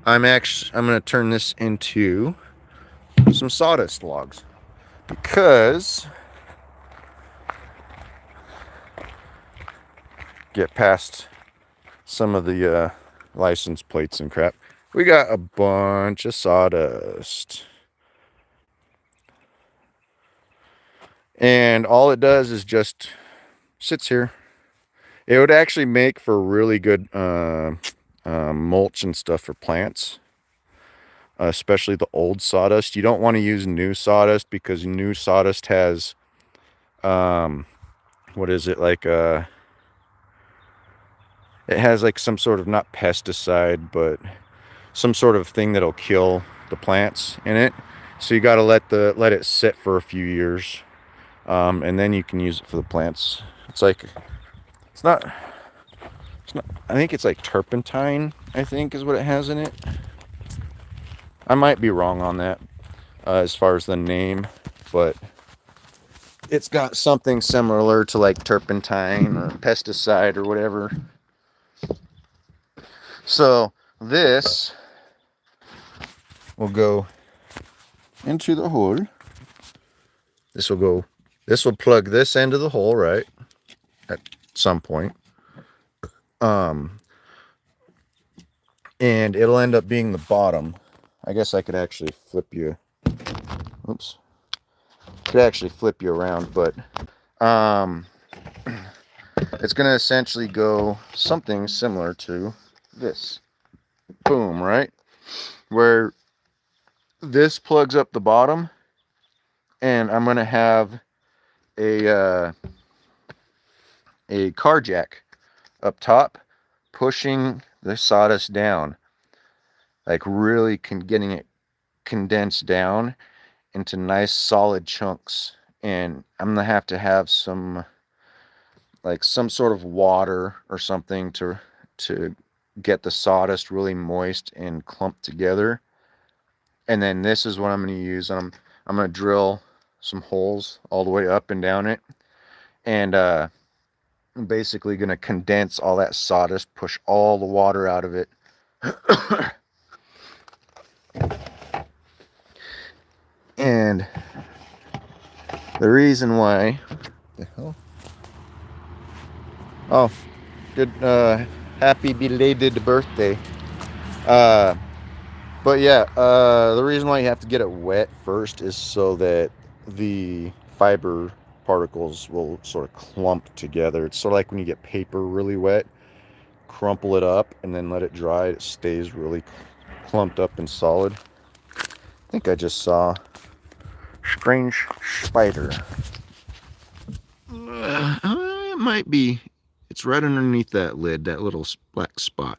I'm gonna turn this into some sawdust logs, because get past some of the license plates and crap. We got a bunch of sawdust. And all it does is just sits here. It would actually make for really good mulch and stuff for plants, especially the old sawdust. You don't want to use new sawdust, because new sawdust has, what is it, like it has like some sort of, not pesticide, but some sort of thing that'll kill the plants in it. So you got to let it sit for a few years, and then you can use it for the plants. It's not, I think it's like turpentine, I think is what it has in it. I might be wrong on that as far as the name, but it's got something similar to like turpentine or pesticide or whatever. So this will go into the hole. This will plug this end of the hole, right, at some point. And it'll end up being the bottom. I guess I could actually flip you. Oops. Could actually flip you around, but it's going to essentially go something similar to this. Boom, right? Where this plugs up the bottom, and I'm going to have a car jack up top pushing the sawdust down, like really getting it condensed down into nice solid chunks. And I'm gonna have to have some sort of water or something to get the sawdust really moist and clumped together. And then this is what I'm going to use. I'm going to drill some holes all the way up and down it, and I'm basically going to condense all that sawdust, push all the water out of it. And the reason why, the hell? Oh, good, happy belated birthday. But yeah, the reason why you have to get it wet first is so that the fiber particles will sort of clump together. It's sort of like when you get paper really wet, crumple it up and then let it dry. It stays really clumped up and solid. I think I just saw a strange spider. It might be. It's right underneath that lid, that little black spot.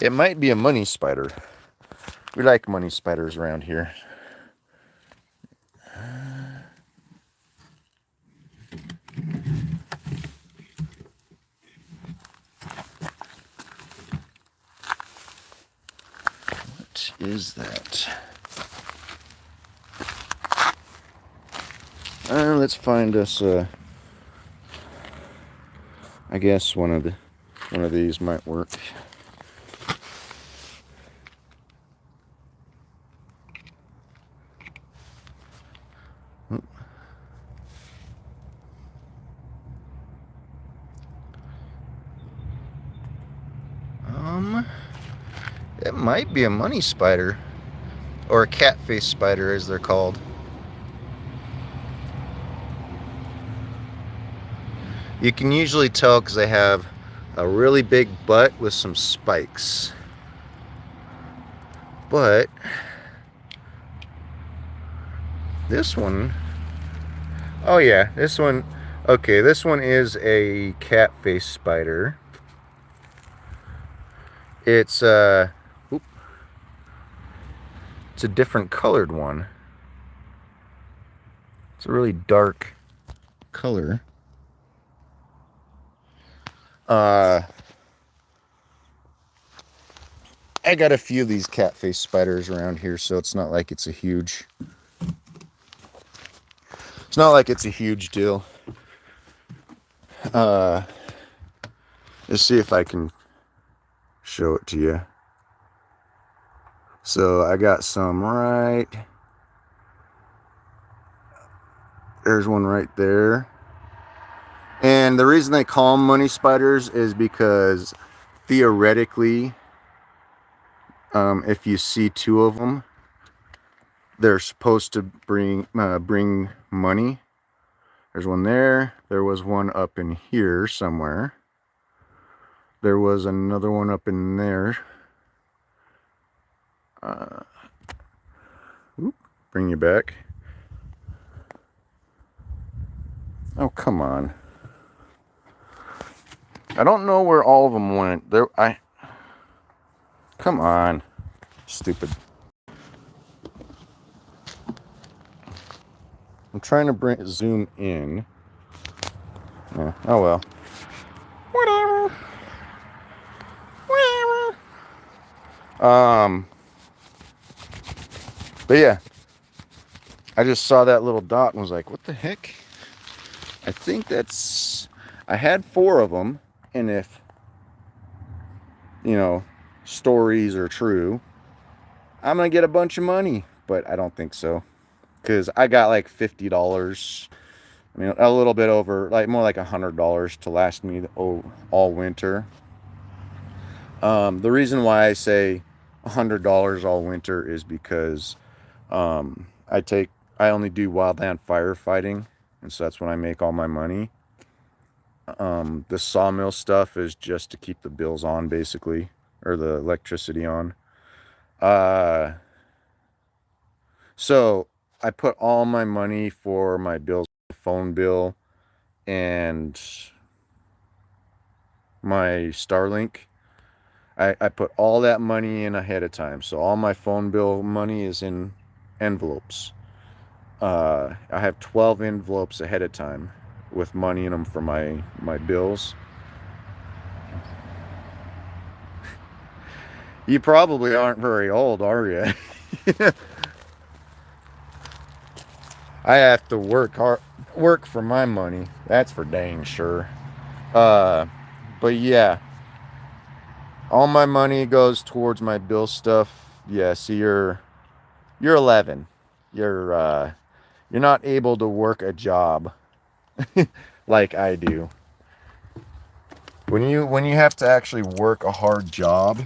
It might be a money spider. We like money spiders around here. What is that? Let's find us I guess one of these might work. It might be a money spider. Or a catface spider, as they're called. You can usually tell because they have a really big butt with some spikes. But this one, oh yeah, this one, okay, this one is a catface spider. It's a different colored one. It's a really dark color. I got a few of these catface spiders around here, so it's not like it's a huge deal. Let's see if I can show it to you. So I got some right. There's one right there. And the reason they call them money spiders is because theoretically, if you see two of them, they're supposed to bring money. There's one there. There was one up in here somewhere. There was another one up in there. Bring you back. Oh, come on. I don't know where all of them went. Come on. Stupid. I'm trying to zoom in. Yeah, oh well. Whatever. But yeah. I just saw that little dot and was like, what the heck? I think I had 4 of them, and if, stories are true, I'm going to get a bunch of money, but I don't think so, because I got like $50, I mean, a little bit over, like more like $100 to last me all winter. The reason why I say $100 all winter is because I only do wildland firefighting, and so that's when I make all my money. The sawmill stuff is just to keep the bills on, basically, or the electricity on. So I put all my money for my bills, phone bill, and my Starlink. I put all that money in ahead of time. So all my phone bill money is in envelopes. I have 12 envelopes ahead of time with money in them for my bills. You probably aren't very old, are you? I have to work for my money. That's for dang sure. But yeah, all my money goes towards my bill stuff. Yeah, so you're 11. You're not able to work a job like I do. When you have to actually work a hard job,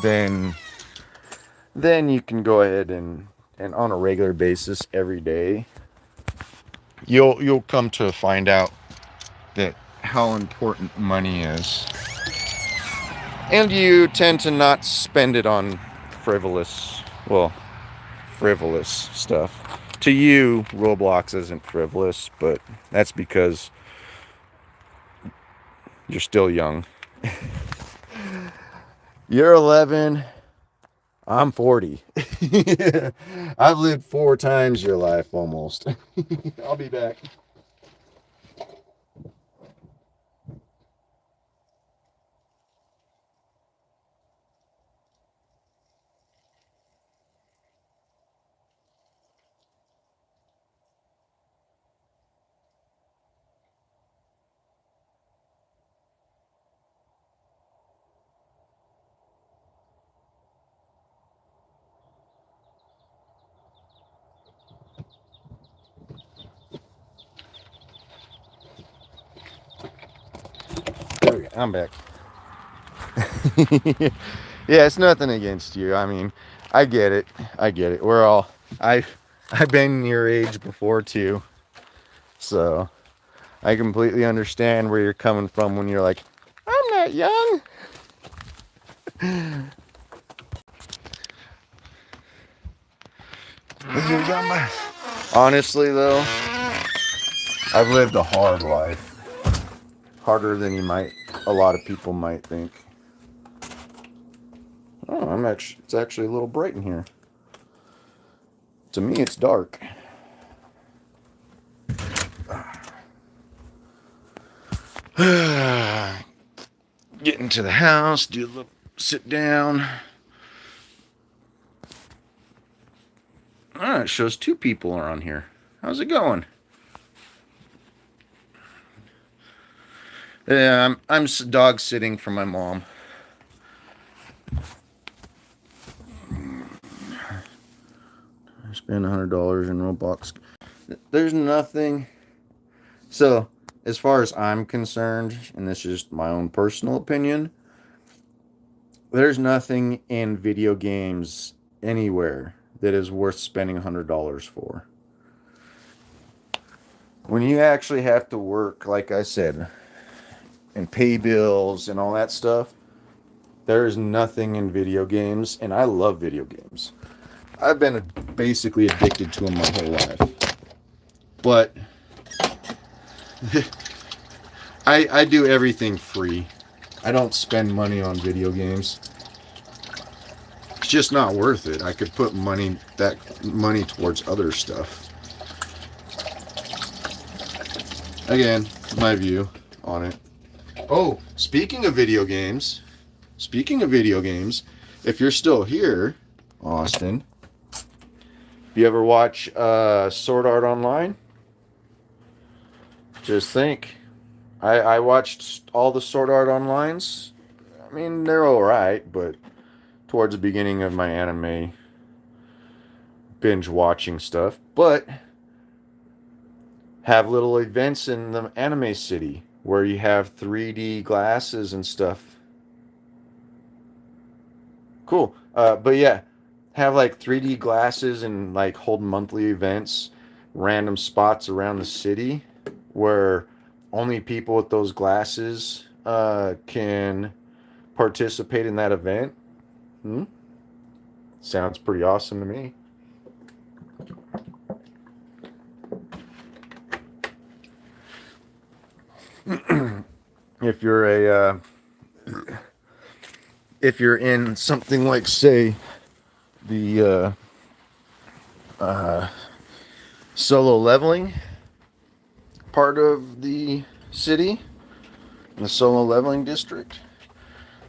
then you can go ahead and on a regular basis every day, you'll come to find out that how important money is. And you tend to not spend it on frivolous stuff. To you, Roblox isn't frivolous, but that's because you're still young. You're 11. I'm 40. I've lived 4 times your life almost. I'll be back. Okay, I'm back. Yeah, it's nothing against you. I mean, I get it. I get it. We're all I've been your age before too. So I completely understand where you're coming from when you're like, I'm not young. Honestly though, I've lived a hard life. Harder than a lot of people might think. Oh, it's actually a little bright in here. To me, it's dark. Get into the house, do a little sit down. Ah, it shows 2 people are on here. How's it going? Yeah, I'm dog sitting for my mom. I spent $100 in Roblox. There's nothing. So, as far as I'm concerned, and this is my own personal opinion, there's nothing in video games anywhere that is worth spending $100 for. When you actually have to work, like I said, and pay bills and all that stuff, there's nothing in video games, and I love video games. I've been basically addicted to them my whole life. But I do everything free. I don't spend money on video games. It's just not worth it. I could put money towards other stuff. Again, my view on it. Oh, speaking of video games, if you're still here, Austin, you ever watch Sword Art Online? Just think. I watched all the Sword Art Onlines. I mean, they're alright, but towards the beginning of my anime binge watching stuff. But have little events in the anime city where you have 3D glasses and stuff. Cool. But yeah, have like 3D glasses and like hold monthly events, random spots around the city where only people with those glasses can participate in that event. Hmm? Sounds pretty awesome to me. If you're if you're in something like, say, the solo leveling part of the city, the solo leveling district,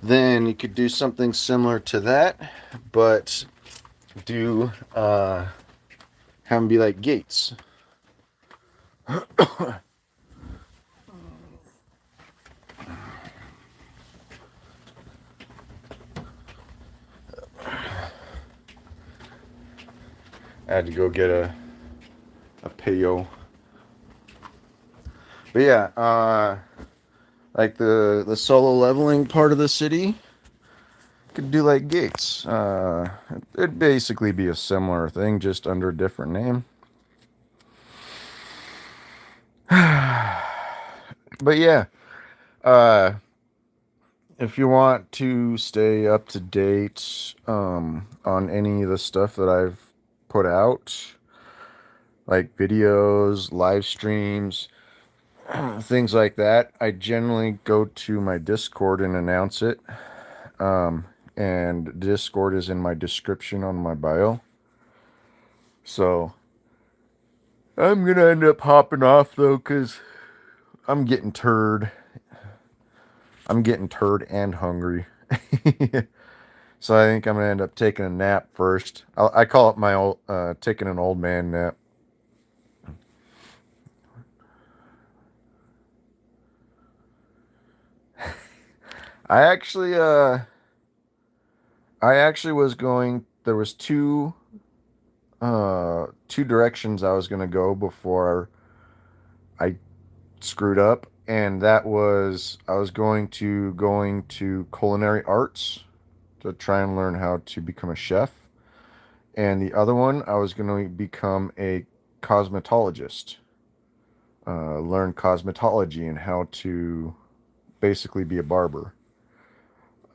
then you could do something similar to that, but do have them be like gates. I had to go get a payo. But yeah, like the solo leveling part of the city could do like gates. It'd basically be a similar thing, just under a different name. But yeah, if you want to stay up to date on any of the stuff that I've put out, like videos, live streams, things like that, I generally go to my Discord and announce it. And Discord is in my description on my bio. So I'm gonna end up hopping off though, cause I'm getting turd. I'm getting turd and hungry. So I think I'm gonna end up taking a nap first. I call it my old taking an old man nap. I actually was going. There was two directions I was gonna go before I screwed up. and that was I was going to culinary arts to try and learn how to become a chef. And the other one, I was going to become a cosmetologist, learn cosmetology and how to basically be a barber.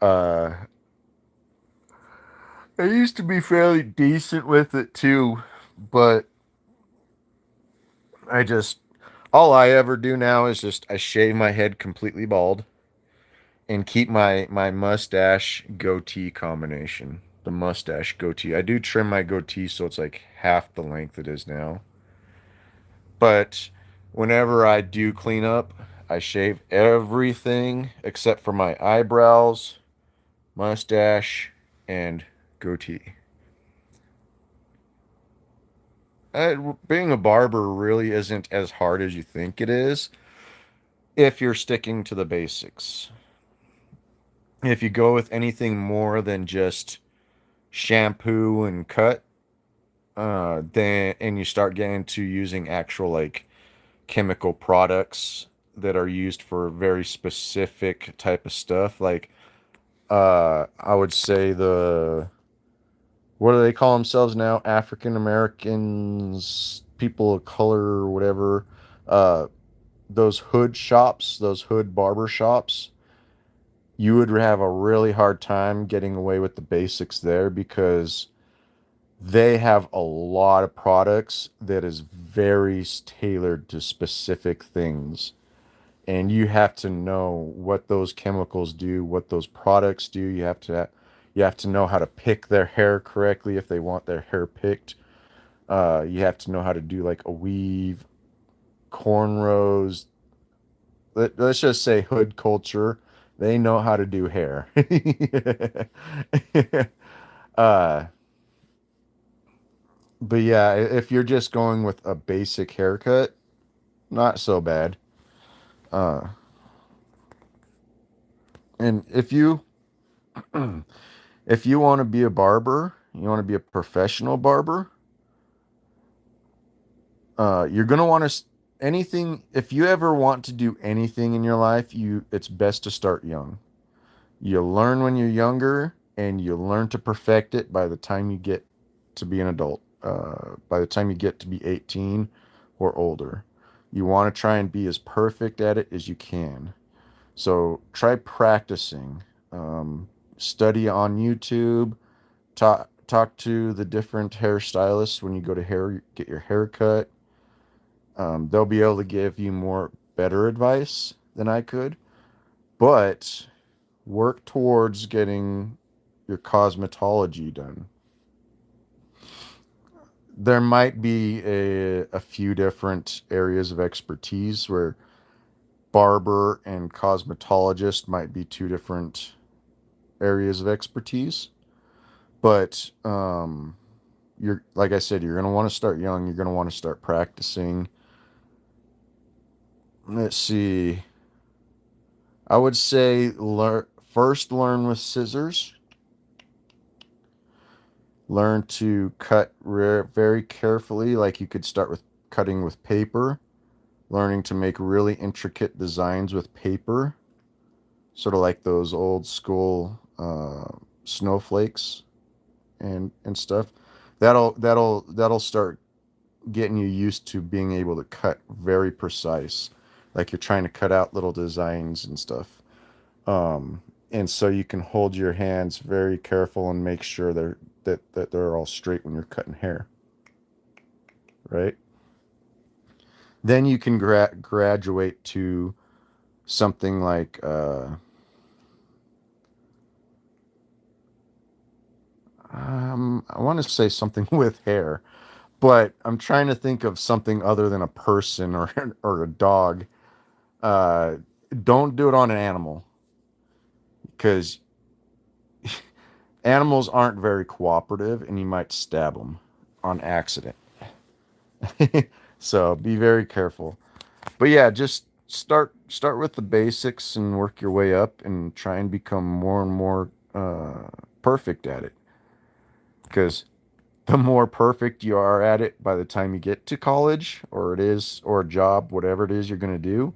Uh, I used to be fairly decent with it too, but I just, all I ever do now is just I shave my head completely bald and keep my mustache goatee combination. The mustache goatee. I do trim my goatee so it's like half the length it is now. But whenever I do clean up, I shave everything except for my eyebrows, mustache, and goatee. Being a barber really isn't as hard as you think it is if you're sticking to the basics. If you go with anything more than just shampoo and cut, then and you start getting to using actual like chemical products that are used for very specific type of stuff, like I would say the what do they call themselves now? African Americans, people of color, or whatever. Uh, those hood shops, those hood barber shops, you would have a really hard time getting away with the basics there because they have a lot of products that is very tailored to specific things. And you have to know what those chemicals do, what those products do. You have to know how to pick their hair correctly if they want their hair picked. You have to know how to do like a weave, cornrows. Let's just say hood culture. They know how to do hair. uh, but yeah, if you're just going with a basic haircut, not so bad. Uh, and if you want to be a barber, you want to be a professional barber, you're gonna want to anything. If you ever want to do anything in your life, it's best to start young. You learn when you're younger, and you learn to perfect it by the time you get to be an adult. By the time you get to be 18 or older, you want to try and be as perfect at it as you can. So try practicing. Study on YouTube. Talk to the different hairstylists when you go to get your hair cut. They'll be able to give you more better advice than I could, but work towards getting your cosmetology done. There might be a few different areas of expertise where barber and cosmetologist might be two different areas of expertise, but you're like I said, you're going to want to start young. You're going to want to start practicing. Let's see. I would say learn with scissors. Learn to cut very carefully, like you could start with cutting with paper, learning to make really intricate designs with paper, sort of like those old school snowflakes and stuff. That'll start getting you used to being able to cut very precise, like you're trying to cut out little designs and stuff. Um, and so you can hold your hands very careful and make sure that they're all straight when you're cutting hair, right? Then you can graduate to something like I want to say something with hair, but I'm trying to think of something other than a person or a dog. Uh, don't do it on an animal because animals aren't very cooperative and you might stab them on accident. So be very careful. But yeah, just start with the basics and work your way up and try and become more and more perfect at it. Because the more perfect you are at it by the time you get to college or a job, whatever it is you're going to do,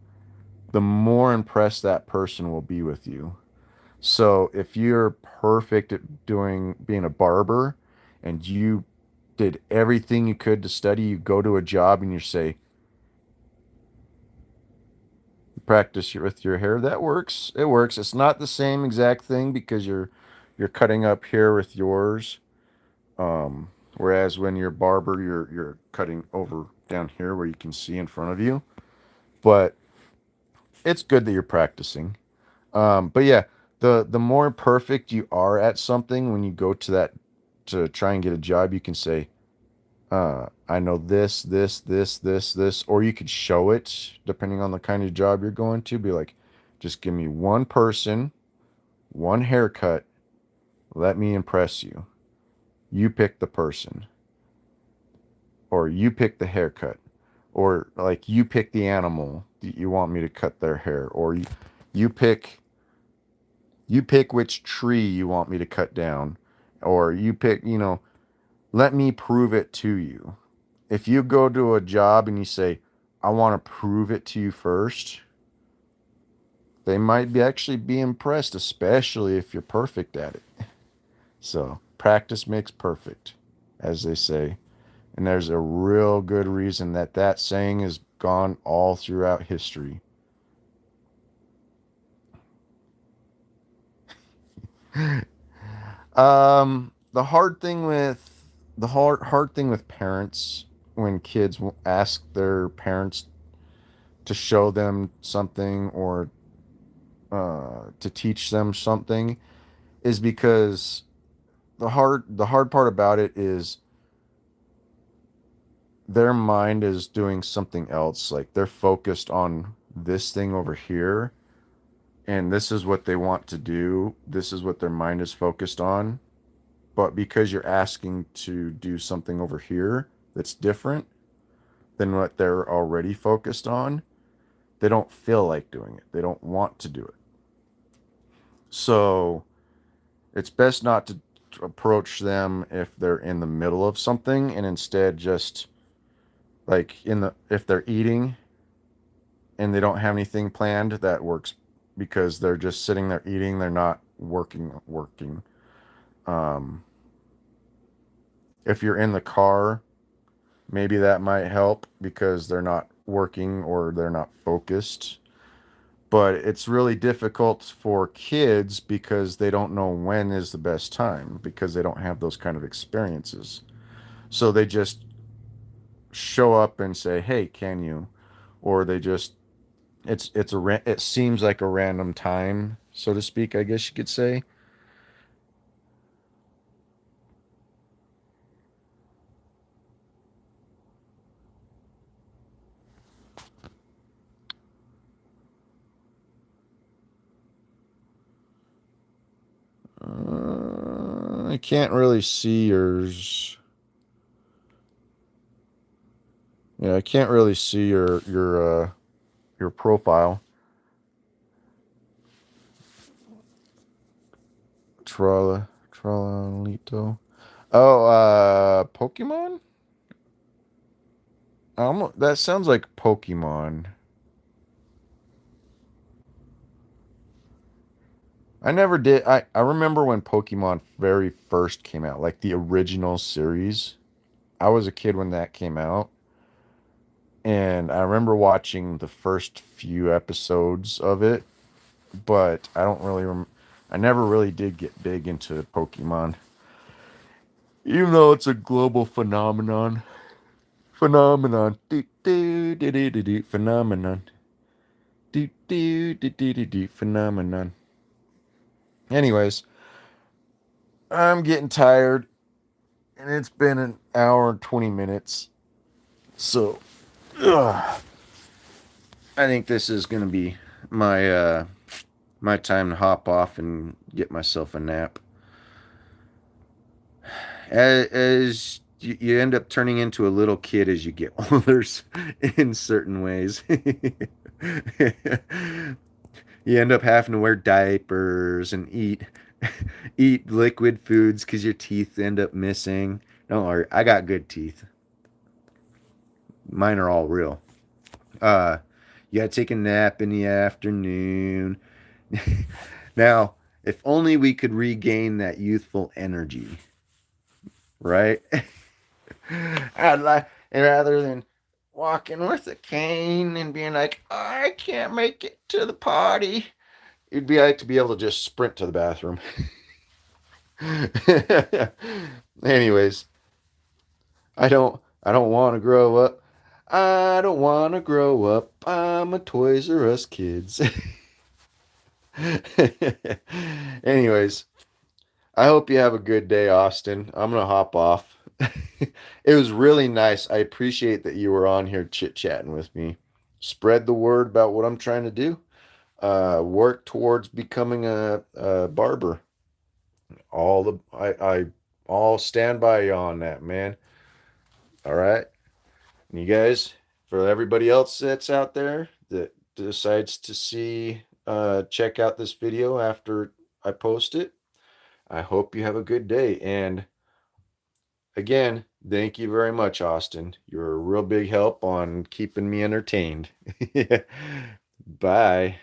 the more impressed that person will be with you. So if you're perfect at being a barber and you did everything you could to study, you go to a job and you say, practice with your hair. That works. It works. It's not the same exact thing because you're cutting up here with yours. Whereas when you're barber, you're cutting over down here where you can see in front of you. But it's good that you're practicing. But yeah, the more perfect you are at something when you go to that to try and get a job, you can say, I know this, or you could show it depending on the kind of job you're going to. Be like, just give me one person, one haircut. Let me impress you. You pick the person, or you pick the haircut, or like you pick the animal that you want me to cut their hair, or you pick you pick which tree you want me to cut down, or you pick, let me prove it to you. If you go to a job and you say, I want to prove it to you first, they might actually be impressed, especially if you're perfect at it. So, practice makes perfect, as they say. And there's a real good reason that that saying is gone all throughout history. The hard thing with parents when kids ask their parents to show them something or to teach them something is because the hard part about it is their mind is doing something else. Like they're focused on this thing over here, and this is what they want to do. This is what their mind is focused on. But because you're asking to do something over here that's different than what they're already focused on, they don't feel like doing it. They don't want to do it. So it's best not to approach them if they're in the middle of something, and instead just like if they're eating and they don't have anything planned, that works because they're just sitting there eating, they're not working. um if you're in the car, maybe that might help because they're not working or they're not focused. But it's really difficult for kids because they don't know when is the best time because they don't have those kind of experiences. So they just show up and say, "Hey, can you?" Or they just it seems like a random time, so to speak, I guess you could say. I can't really see yours. Yeah, I can't really see your profile. Tralito. Oh, Pokemon? That sounds like Pokemon. I never did. I remember when Pokemon very first came out, like the original series. I was a kid when that came out, and I remember watching the first few episodes of it, but I never really did get big into Pokemon, even though it's a global phenomenon. Phenomenon. Do, do, do, do, do, do, phenomenon. Do, do, do, do, do, do, phenomenon. Anyways, I'm getting tired, and it's been an hour and 20 minutes. So, ugh, I think this is going to be my time to hop off and get myself a nap. As you end up turning into a little kid as you get older in certain ways. You end up having to wear diapers and eat liquid foods because your teeth end up missing. Don't worry, I got good teeth. Mine are all real. Uh, You gotta take a nap in the afternoon. Now, if only we could regain that youthful energy, right? I'd like, and rather than walking with a cane and being like, "Oh, I can't make it to the potty," it'd be like to be able to just sprint to the bathroom. Anyways, I don't want to grow up. I don't want to grow up. I'm a Toys R Us kids. Anyways, I hope you have a good day, Austin. I'm gonna hop off. It was really nice. I appreciate that you were on here chit-chatting with me. Spread the word about what I'm trying to do. Work towards becoming a barber. I all stand by you on that, man. All right. And you guys, for everybody else that's out there that decides to check out this video after I post it, I hope you have a good day. And again, thank you very much, Austin. You're a real big help on keeping me entertained. Bye.